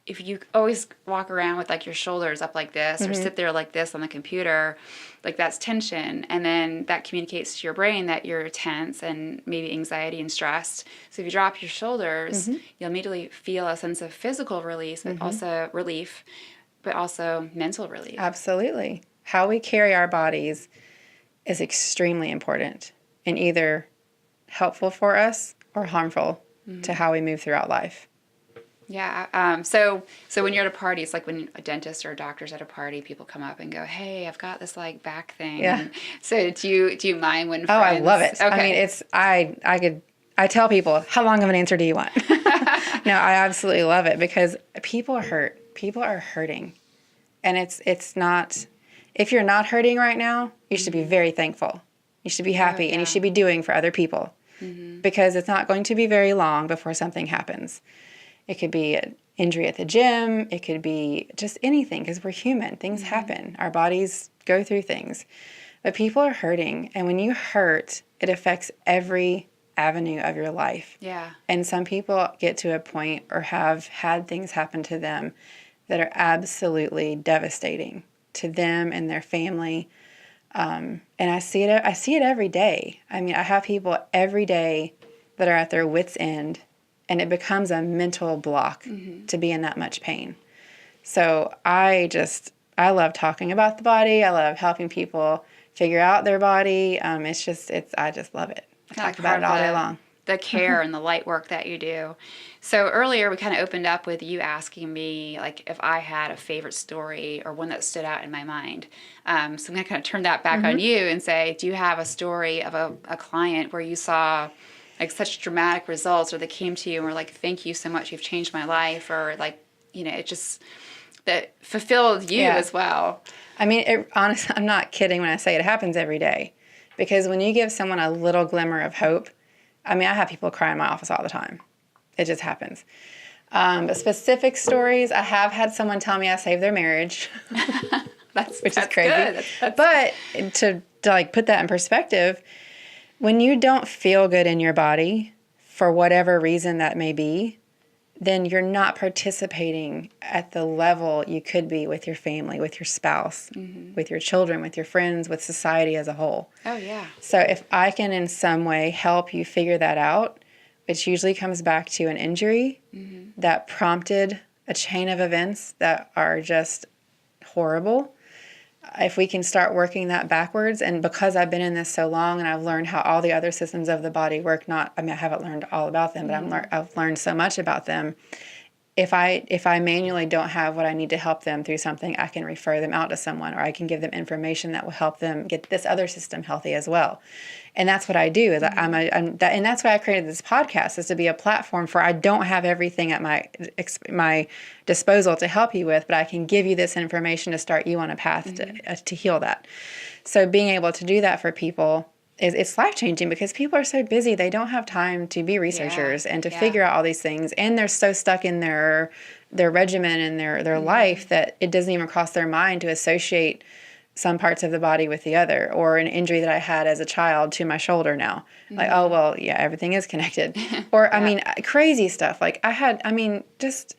if you always walk around with like your shoulders up like this or sit there like this on the computer, like that's tension. And then that communicates to your brain that you're tense and maybe anxiety and stressed. So if you drop your shoulders, you'll immediately feel a sense of physical release, but also relief, but also mental relief. Absolutely. How we carry our bodies is extremely important and either helpful for us or harmful to how we move throughout life. Yeah. So when you're at a party, it's like when a dentist or a doctor's at a party, people come up and go, "Hey, I've got this like back thing." Yeah. And so do you mind when? Oh, I love it. Okay. I mean, I tell people, how long of an answer do you want? No, I absolutely love it because people are hurt. People are hurting, and it's not. If you're not hurting right now, you should be very thankful. You should be happy, and you should be doing for other people because it's not going to be very long before something happens. It could be an injury at the gym. It could be just anything because we're human. Things happen. Our bodies go through things. But people are hurting. And when you hurt, it affects every avenue of your life. Yeah. And some people get to a point or have had things happen to them that are absolutely devastating to them and their family. And I see it every day. I mean, I have people every day that are at their wits' end. And it becomes a mental block to be in that much pain. So I love talking about the body. I love helping people figure out their body. I just love it. I talk about it all day long. The care and the light work that you do. So earlier we kind of opened up with you asking me like if I had a favorite story or one that stood out in my mind. So I'm going to kind of turn that back on you and say, do you have a story of a client where you saw like such dramatic results, or they came to you and were like, "Thank you so much, you've changed my life," or like, it just that fulfilled you as well? I mean, honestly, I'm not kidding when I say it happens every day, because when you give someone a little glimmer of hope, I mean, I have people cry in my office all the time. It just happens. But specific stories, I have had someone tell me I saved their marriage, which is crazy. But to like put that in perspective. When you don't feel good in your body, for whatever reason that may be, then you're not participating at the level you could be with your family, with your spouse, with your children, with your friends, with society as a whole. Oh, yeah. So if I can in some way help you figure that out, which usually comes back to an injury that prompted a chain of events that are just horrible. If we can start working that backwards, and because I've been in this so long and I've learned how all the other systems of the body work, I haven't learned all about them, but I've learned so much about them. If I manually don't have what I need to help them through something, I can refer them out to someone, or I can give them information that will help them get this other system healthy as well. And that's what I do. And that's why I created this podcast, is to be a platform for I don't have everything at my disposal to help you with, but I can give you this information to start you on a path to heal that. So being able to do that for people it's life-changing, because people are so busy. They don't have time to be researchers and to figure out all these things. And they're so stuck in their regimen and their life that it doesn't even cross their mind to associate some parts of the body with the other, or an injury that I had as a child to my shoulder now. Like, oh, well, yeah, everything is connected. Or, I mean, crazy stuff. Like just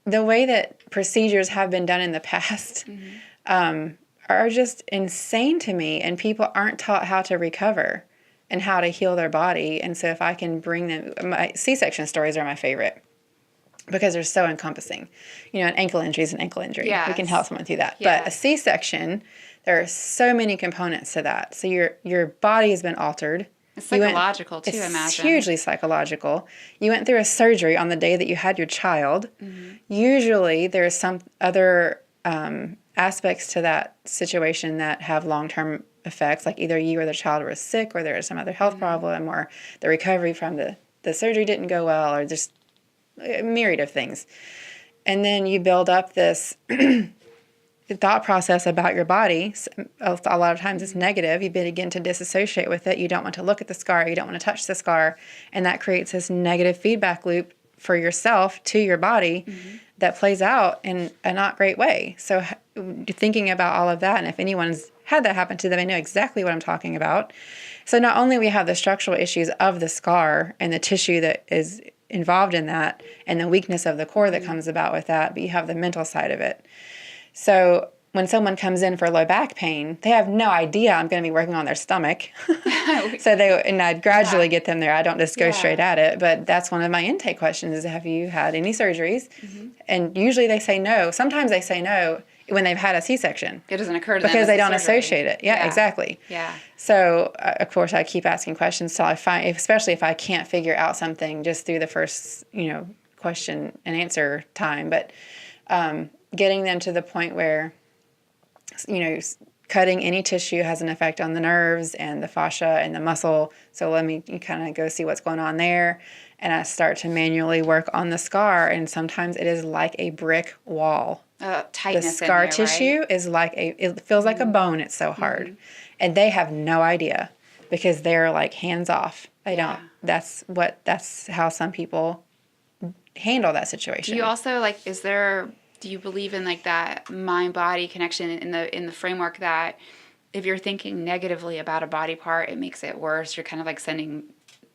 the way that procedures have been done in the past are just insane to me. And people aren't taught how to recover and how to heal their body. And so if I can bring them, my C-section stories are my favorite. because they're so encompassing. You know, an ankle injury is an ankle injury. Yes. We can help someone through that. Yeah. But a C-section, there are so many components to that. So your body has been altered. It's psychological too, I imagine. It's hugely psychological. You went through a surgery on the day that you had your child. Usually there's some other aspects to that situation that have long-term effects, like either you or the child were sick, or there is some other health problem, or the recovery from the surgery didn't go well, or just a myriad of things. And then you build up this thought process about your body. A lot of times it's negative. You begin to disassociate with it. You don't want to look at the scar. You don't want to touch the scar. And that creates this negative feedback loop for yourself to your body that plays out in a not great way. So thinking about all of that, and if anyone's had that happen to them, I know exactly what I'm talking about. So not only we have the structural issues of the scar and the tissue that is involved in that, and the weakness of the core that comes about with that, but you have the mental side of it. So when someone comes in for low back pain, they have no idea I'm going to be working on their stomach. And I gradually get them there. I don't just go straight at it, but that's one of my intake questions is, have you had any surgeries? And usually they say no. Sometimes they say no when they've had a C-section. It doesn't occur to them because they don't surgery. associate it. Yeah, exactly. Yeah. So, of course, I keep asking questions till I find, especially if I can't figure out something just through the first, question and answer time. But getting them to the point where, cutting any tissue has an effect on the nerves and the fascia and the muscle. So let me kind of go see what's going on there. And I start to manually work on the scar. And sometimes it is like a brick wall. Tightness the scar in there, tissue right? is it feels like a bone. It's so hard. And they have no idea because they're like hands off. They don't. That's how some people handle that situation. Do you also do you believe in like that mind-body connection in the framework that if you're thinking negatively about a body part, it makes it worse? You're kind of like sending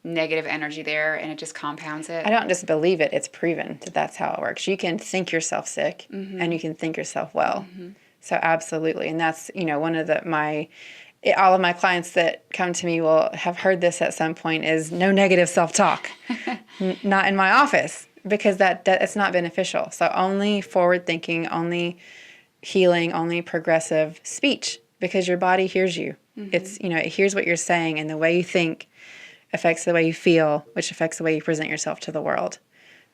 negative energy there and it just compounds it? I don't just believe it. It's proven that that's how it works. You can think yourself sick and you can think yourself well. So absolutely. And that's, one of all of my clients that come to me will have heard this at some point is no negative self-talk, not in my office. Because that it's not beneficial. So only forward thinking, only healing, only progressive speech, because your body hears you. It's, it hears what you're saying, and the way you think affects the way you feel, which affects the way you present yourself to the world.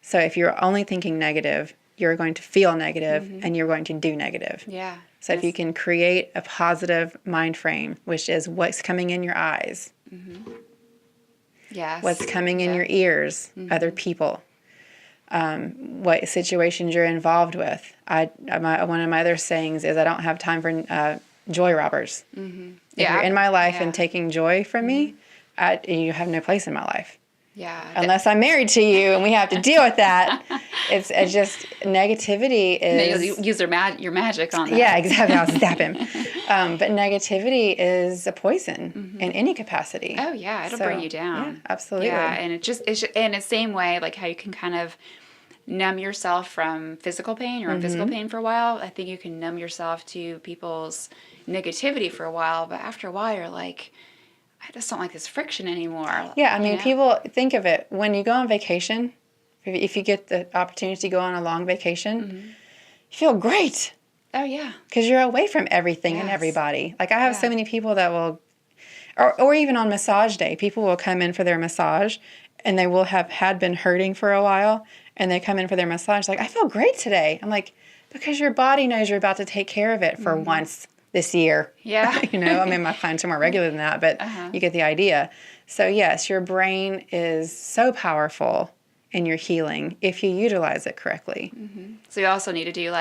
So if you're only thinking negative, you're going to feel negative and you're going to do negative. Yeah. So if you can create a positive mind frame, which is what's coming in your eyes, what's coming in your ears, other people, what situations you're involved with. One of my other sayings is I don't have time for joy robbers. If you're in my life and taking joy from me, you have no place in my life. Yeah. Unless I'm married to you and we have to deal with that. It's just negativity is... You'll use your magic on that. Yeah, exactly. I'll zap him. But negativity is a poison in any capacity. Oh, yeah. It'll bring you down. Yeah, absolutely. Yeah, and it's in the same way, like how you can kind of numb yourself from physical pain. You're in physical pain for a while. I think you can numb yourself to people's negativity for a while. But after a while, you're like... I just don't like this friction anymore. Yeah, I mean, people think of it. When you go on vacation, if you get the opportunity to go on a long vacation, you feel great. Oh, yeah. Because you're away from everything and everybody. Like, I have so many people that will, or even on massage day, people will come in for their massage, and they will had been hurting for a while, and they come in for their massage, like, I feel great today. I'm like, because your body knows you're about to take care of it for once this year. Yeah. I mean, my clients are more regular than that, but you get the idea. So yes, your brain is so powerful in your healing if you utilize it correctly. So you also need to do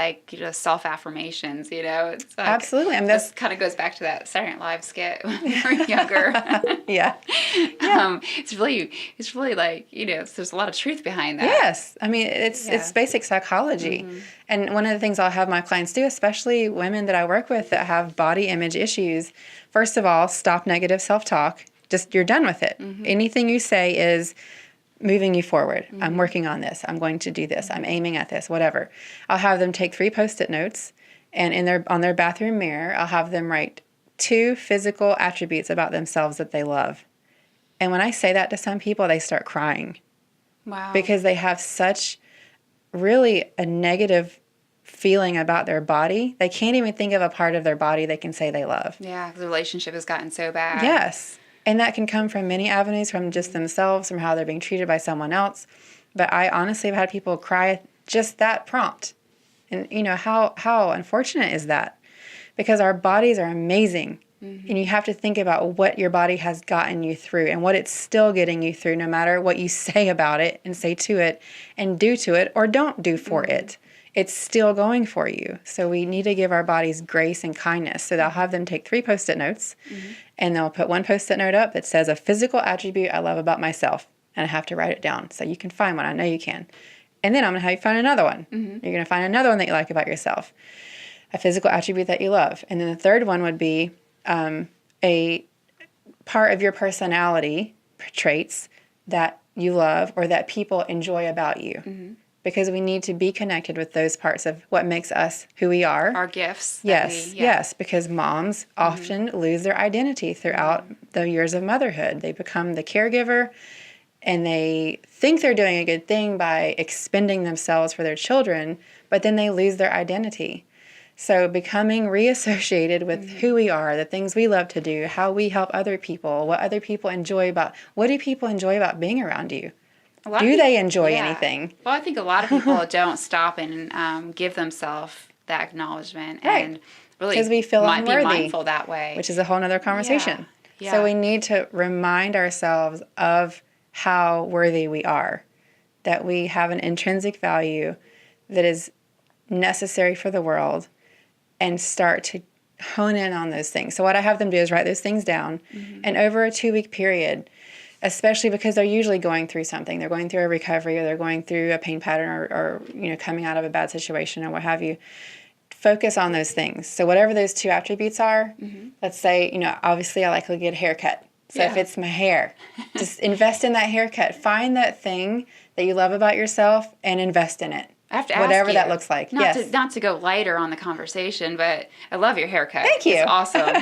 self-affirmations, It's like, absolutely. I mean, this kind of goes back to that Saturday Night Live skit when we were younger. Yeah. It's really like, there's a lot of truth behind that. Yes. I mean, it's basic psychology. And one of the things I'll have my clients do, especially women that I work with that have body image issues, first of all, stop negative self-talk. Just, you're done with it. Anything you say is moving you forward. I'm working on this. I'm going to do this. I'm aiming at this, whatever. I'll have them take 3 Post-it notes, and on their bathroom mirror, I'll have them write 2 physical attributes about themselves that they love. And when I say that to some people, they start crying. Wow. Because they have such really a negative feeling about their body, they can't even think of a part of their body they can say they love. Yeah, the relationship has gotten so bad. Yes. And that can come from many avenues, from just themselves, from how they're being treated by someone else. But I honestly have had people cry at just that prompt. And, how unfortunate is that? Because our bodies are amazing. And you have to think about what your body has gotten you through and what it's still getting you through, no matter what you say about it and say to it and do to it or don't do for it. It's still going for you. So we need to give our bodies grace and kindness. So they'll have them take 3 Post-it notes, and they'll put 1 Post-it note up that says a physical attribute I love about myself. And I have to write it down. So you can find one. I know you can. And then I'm going to have you find another one. You're going to find another one that you like about yourself. A physical attribute that you love. And then the third one would be a part of your personality traits that you love or that people enjoy about you. Because we need to be connected with those parts of what makes us who we are. Our gifts. Yes, because moms often lose their identity throughout the years of motherhood. They become the caregiver, and they think they're doing a good thing by expending themselves for their children, but then they lose their identity. So becoming reassociated with who we are, the things we love to do, how we help other people, what other people enjoy about, what do people enjoy about being around you? Do they enjoy anything? Well, I think a lot of people don't stop and give themselves that acknowledgement, and really because we feel unworthy, be mindful that way, which is a whole other conversation. Yeah. So we need to remind ourselves of how worthy we are, that we have an intrinsic value that is necessary for the world, and start to hone in on those things. So what I have them do is write those things down, and over a 2-week period, especially because they're usually going through something. They're going through a recovery, or they're going through a pain pattern, or coming out of a bad situation, or what have you. Focus on those things. So whatever those 2 attributes are, let's say, obviously I like to get a haircut. So if it's my hair, just invest in that haircut. Find that thing that you love about yourself and invest in it. I have to whatever ask you, that looks like. Not to go lighter on the conversation, but I love your haircut. Thank you. It's awesome.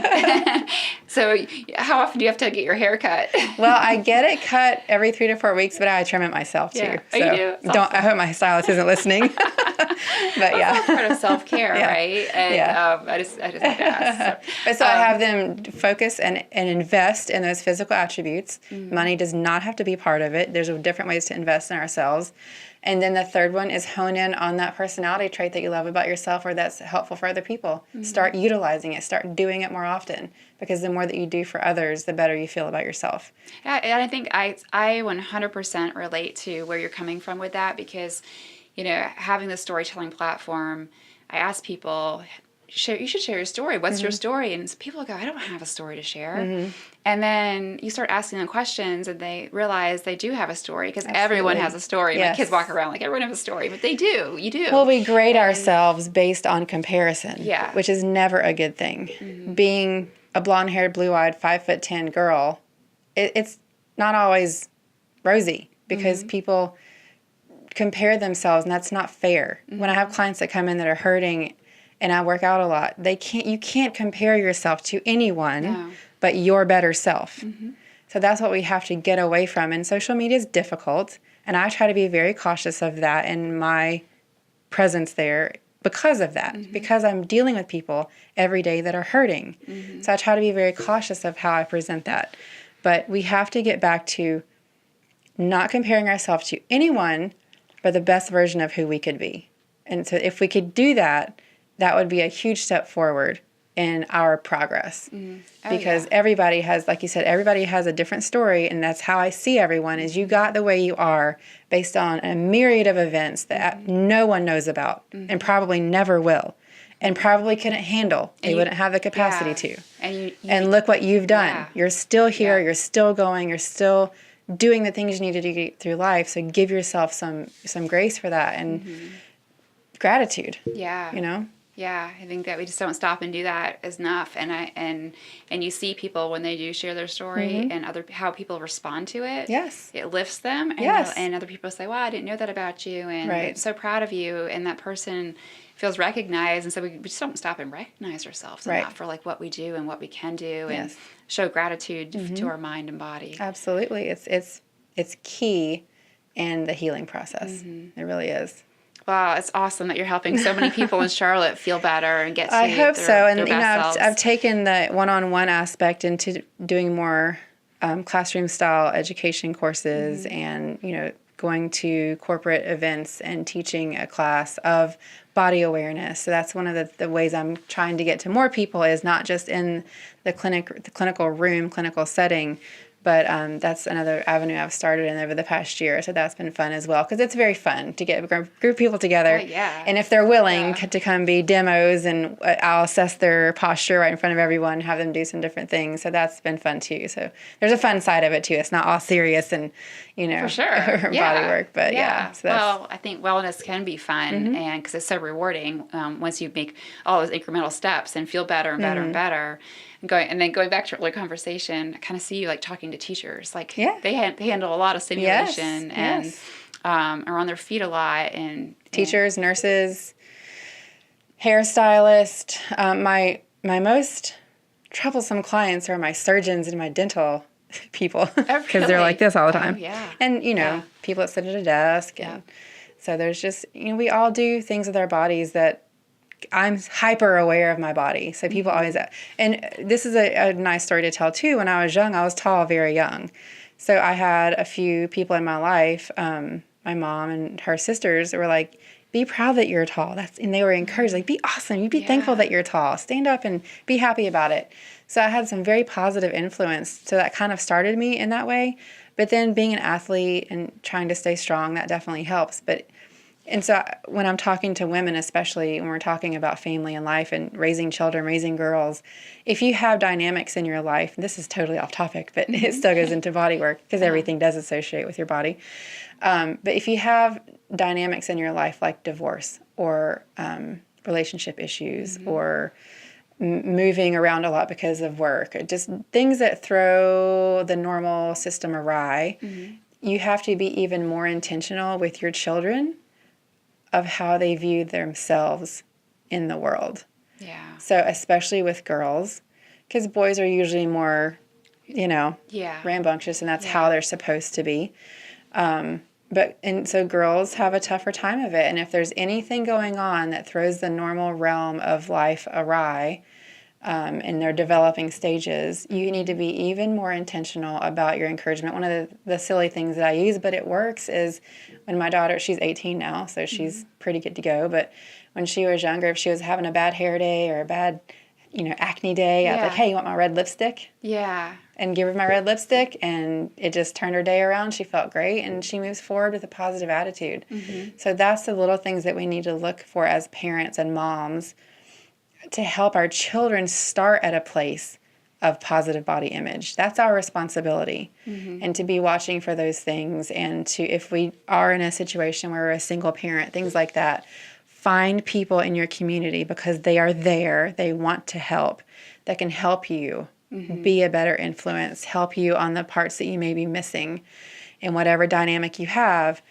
So how often do you have to get your hair cut? Well, I get it cut every 3 to 4 weeks, but I trim it myself too. Yeah. So you do? Awesome. I hope my stylist isn't listening. But that's part of self-care, right? And I just have to ask. But so I have them focus and invest in those physical attributes. Money does not have to be part of it. There's different ways to invest in ourselves. And then the third one is hone in on that personality trait that you love about yourself or that's helpful for other people. Start utilizing it. Start doing it more often, because the more that you do for others, the better you feel about yourself. Yeah, and I think I 100% relate to where you're coming from with that, because, having the storytelling platform, I ask people, you should share your story. What's your story? And people go, I don't have a story to share. And then you start asking them questions, and they realize they do have a story, because everyone has a story. Yes. My kids walk around like everyone has a story, but they do. You do. Well, we grade ourselves based on comparison, which is never a good thing. Being a blonde-haired, blue-eyed, 5'10" girl, it's not always rosy, because people compare themselves, and that's not fair. When I have clients that come in that are hurting, and I work out a lot, you can't compare yourself to anyone but your better self. So that's what we have to get away from. And social media is difficult, and I try to be very cautious of that in my presence there because of that, because I'm dealing with people every day that are hurting. So I try to be very cautious of how I present that. But we have to get back to not comparing ourselves to anyone but the best version of who we could be. And so if we could do that, that would be a huge step forward in our progress. Because everybody has, like you said, everybody has a different story, and that's how I see everyone, is you got the way you are based on a myriad of events that no one knows about and probably never will, and probably couldn't handle. They wouldn't have the capacity to. And look what you've done. Yeah. You're still here. You're still going. You're still doing the things you need to do through life. So give yourself some grace for that and gratitude. Yeah. Yeah, I think that we just don't stop and do that enough, and you see people when they do share their story and how people respond to it. Yes, it lifts them, and, and other people say, "Wow, I didn't know that about you," and I'm so proud of you, and that person feels recognized, and so we just don't stop and recognize ourselves enough for like what we do and what we can do, and show gratitude to our mind and body. Absolutely, it's key in the healing process. It really is. Wow, it's awesome that you're helping so many people in Charlotte feel better and get to I hope so. And, their best selves. I've taken the one-on-one aspect into doing more classroom-style education courses and, going to corporate events and teaching a class of body awareness. So that's one of the ways I'm trying to get to more people, is not just in the clinical room, clinical setting, but that's another avenue I've started in over the past year. So that's been fun as well, because it's very fun to get a group of people together. Yeah. And if they're willing to come be demos, and I'll assess their posture right in front of everyone, have them do some different things. So that's been fun too. So there's a fun side of it too. It's not all serious and, For sure. body work. But so well, I think wellness can be fun, and because it's so rewarding once you make all those incremental steps and feel better and better and better. Going back to earlier conversation, I kind of see you like talking to teachers. Like they handle a lot of stimulation and are on their feet a lot. And teachers, nurses, hairstylists. My most troublesome clients are my surgeons and my dental people, because they're like this all the time. And people that sit at a desk, and so there's just we all do things with our bodies that. I'm hyper aware of my body. So people always, and this is a nice story to tell too. When I was young, I was tall very young. So I had a few people in my life, my mom and her sisters were like, be proud that you're tall. And they were encouraged, like, be awesome. You be thankful that you're tall. Stand up and be happy about it. So I had some very positive influence. So that kind of started me in that way. But then being an athlete and trying to stay strong, that definitely helps. And so when I'm talking to women, especially when we're talking about family and life and raising children, raising girls, if you have dynamics in your life, this is totally off topic, but it still goes into body work because everything does associate with your body. But if you have dynamics in your life like divorce or relationship issues or moving around a lot because of work, or just things that throw the normal system awry, you have to be even more intentional with your children of how they view themselves in the world. Yeah. So especially with girls, because boys are usually more, rambunctious, and that's how they're supposed to be. So girls have a tougher time of it. And if there's anything going on that throws the normal realm of life awry, in their developing stages, you need to be even more intentional about your encouragement. One of the silly things that I use, but it works, is when my daughter, she's 18 now, so she's pretty good to go, but when she was younger, if she was having a bad hair day or a bad, acne day, I was like, hey, you want my red lipstick? Yeah. And give her my red lipstick, and it just turned her day around. She felt great, and she moves forward with a positive attitude. So that's the little things that we need to look for as parents and moms to help our children start at a place of positive body image. That's our responsibility. And to be watching for those things, and to, if we are in a situation where we're a single parent, things like that, find people in your community, because they are there, they want to help, that can help you be a better influence, help you on the parts that you may be missing in whatever dynamic you have.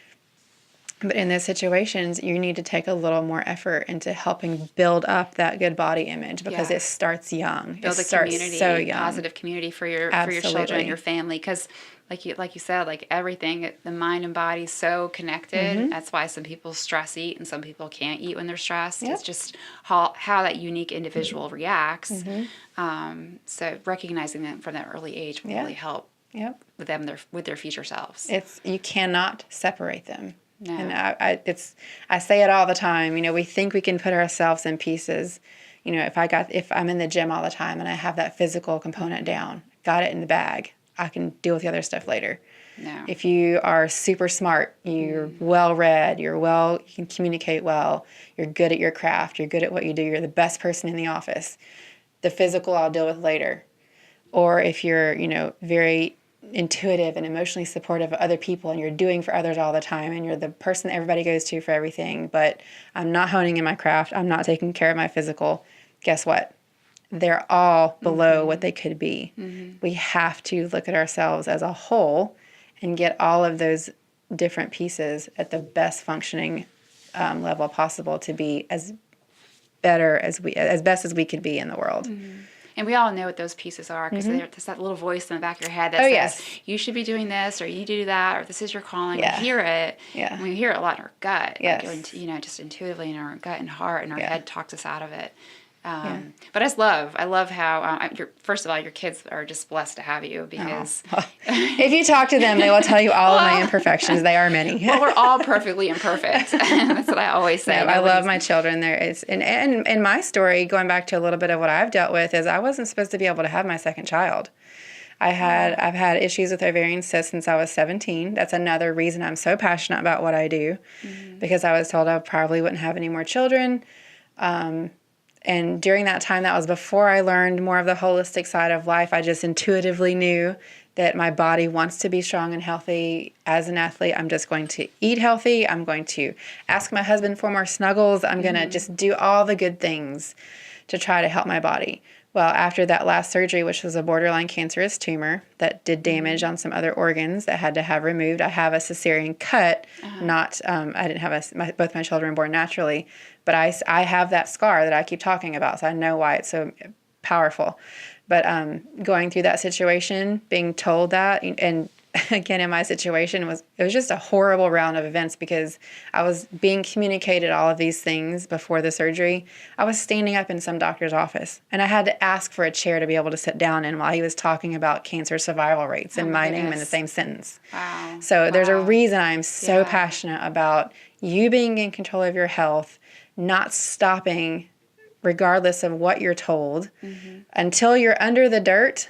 But in those situations, you need to take a little more effort into helping build up that good body image, because it starts young. Build a community, so young. Positive community for your children and your family. Because, like you said, like everything, the mind and body is so connected. That's why some people stress eat and some people can't eat when they're stressed. It's just how that unique individual reacts. So recognizing them from that early age will really help with them, with their future selves. You cannot separate them. No. And I say it all the time. We think we can put ourselves in pieces. If I'm in the gym all the time and I have that physical component down, got it in the bag, I can deal with the other stuff later. No. If you are super smart, you're well read, you can communicate well, you're good at your craft, you're good at what you do, you're the best person in the office, the physical I'll deal with later. Or if you're, very intuitive and emotionally supportive of other people, and you're doing for others all the time, and you're the person that everybody goes to for everything, but I'm not honing in my craft, I'm not taking care of my physical, guess what? They're all below what they could be. We have to look at ourselves as a whole and get all of those different pieces at the best functioning level possible to be as best as we could be in the world. And we all know what those pieces are, because there's that little voice in the back of your head that says, you should be doing this, or you need to do that, or this is your calling. We hear it. Yeah. And we hear it a lot in our gut. Yes. Like, just intuitively in our gut and heart, and our head talks us out of it. But I love how, first of all, your kids are just blessed to have you, because if you talk to them, they will tell you all of my imperfections. They are many. Well, we're all perfectly imperfect. That's what I always say. No, I love my children. There is, and my story, going back to a little bit of what I've dealt with, is I wasn't supposed to be able to have my second child. I've had issues with ovarian cysts since I was 17. That's another reason I'm so passionate about what I do, because I was told I probably wouldn't have any more children. And during that time, that was before I learned more of the holistic side of life. I just intuitively knew that my body wants to be strong and healthy. As an athlete, I'm just going to eat healthy. I'm going to ask my husband for more snuggles. I'm going to just do all the good things to try to help my body. Well, after that last surgery, which was a borderline cancerous tumor that did damage on some other organs that had to have removed, I have a cesarean cut. Not, I didn't have both my children were born naturally, but I have that scar that I keep talking about, so I know why it's so powerful. But going through that situation, being told that, and again, in my situation, it was just a horrible round of events, because I was being communicated all of these things before the surgery. I was standing up in some doctor's office, and I had to ask for a chair to be able to sit down in while he was talking about cancer survival rates and my name in the same sentence. Wow. So there's a reason I'm so passionate about you being in control of your health, not stopping regardless of what you're told. Until you're under the dirt,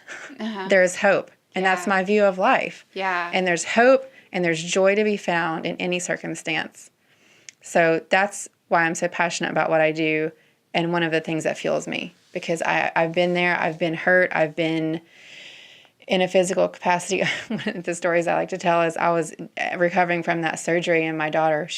there's hope. And that's my view of life. Yeah. And there's hope and there's joy to be found in any circumstance. So that's why I'm so passionate about what I do, and one of the things that fuels me. Because I've been there, I've been hurt, I've been in a physical capacity. One of the stories I like to tell is I was recovering from that surgery, and my daughter,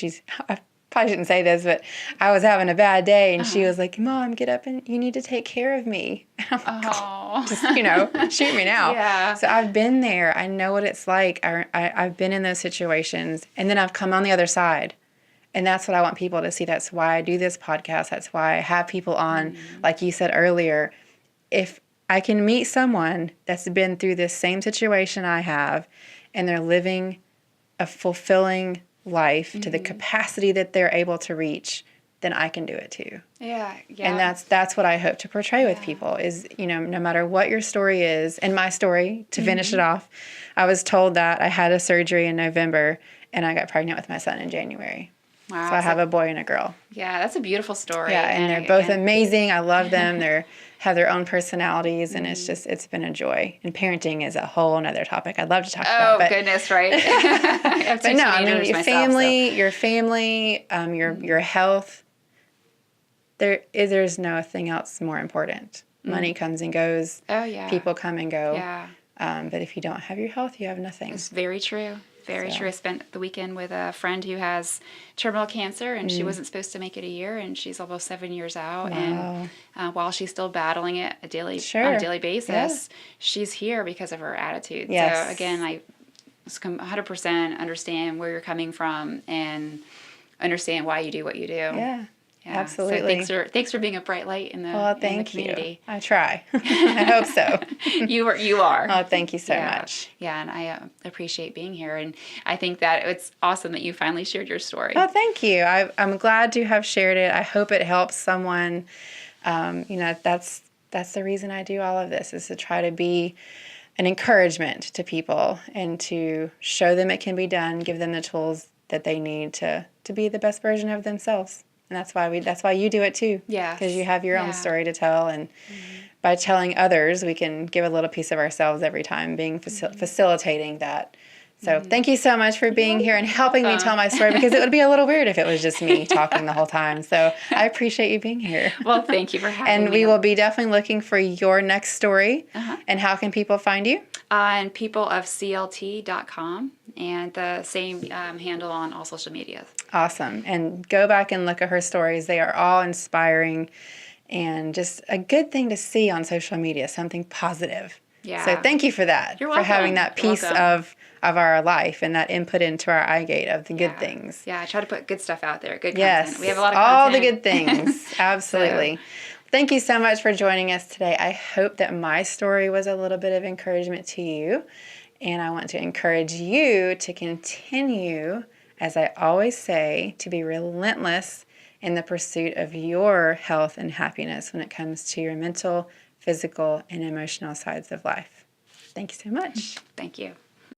I probably shouldn't say this, but I was having a bad day, and she was like, "Mom, get up and you need to take care of me." And I'm like, "Oh, just, shoot me now." Yeah. So I've been there. I know what it's like. I've been in those situations, and then I've come on the other side. And that's what I want people to see. That's why I do this podcast. That's why I have people on, like you said earlier. If I can meet someone that's been through this same situation I have, and they're living a fulfilling life to the capacity that they're able to reach, then I can do it too. Yeah. And that's what I hope to portray with people is, no matter what your story is. And my story, to finish it off, I was told that I had a surgery in November, and I got pregnant with my son in January. Wow. So I have a boy and a girl. Yeah, that's a beautiful story. Yeah, and they're both amazing. I love them. They have their own personalities, and it's been a joy. And parenting is a whole other topic I'd love to talk about. Oh, goodness, right? I have two teenagers your family, your health, there's nothing else more important. Money comes and goes. Oh, yeah. People come and go. Yeah. But if you don't have your health, you have nothing. It's very true. Very true. I spent the weekend with a friend who has terminal cancer, and she wasn't supposed to make it a year, and she's almost 7 years out. Wow. And while she's still battling it on a daily basis, she's here because of her attitude. Yes. So again, I 100% understand where you're coming from and understand why you do what you do. Yeah. Absolutely. So thanks for being a bright light in the community. I try. I hope so. You are. Oh, thank you so much. Yeah, and I appreciate being here, and I think that it's awesome that you finally shared your story. Oh, thank you. I'm glad to have shared it. I hope it helps someone. That's the reason I do all of this, is to try to be an encouragement to people and to show them it can be done, give them the tools that they need to be the best version of themselves. And that's why you do it too. Yeah. Because you have your own story to tell, and by telling others, we can give a little piece of ourselves every time, being facilitating that. So thank you so much for being here and helping me tell my story, because it would be a little weird if it was just me talking the whole time. So I appreciate you being here. Well, thank you for having me. And we will be definitely looking for your next story. And how can people find you? On peopleofclt.com, and the same handle on all social media. Awesome. And go back and look at her stories. They are all inspiring and just a good thing to see on social media, something positive. Yeah. So thank you for that. You're welcome. For having that piece of our life and that input into our eye gate of the good things. Yeah, I try to put good stuff out there, good yes. content. We have a lot of all content. the good things. Absolutely. Thank you so much for joining us today. I hope that my story was a little bit of encouragement to you. And I want to encourage you to continue, as I always say, to be relentless in the pursuit of your health and happiness when it comes to your mental, physical, and emotional sides of life. Thank you so much. Thank you.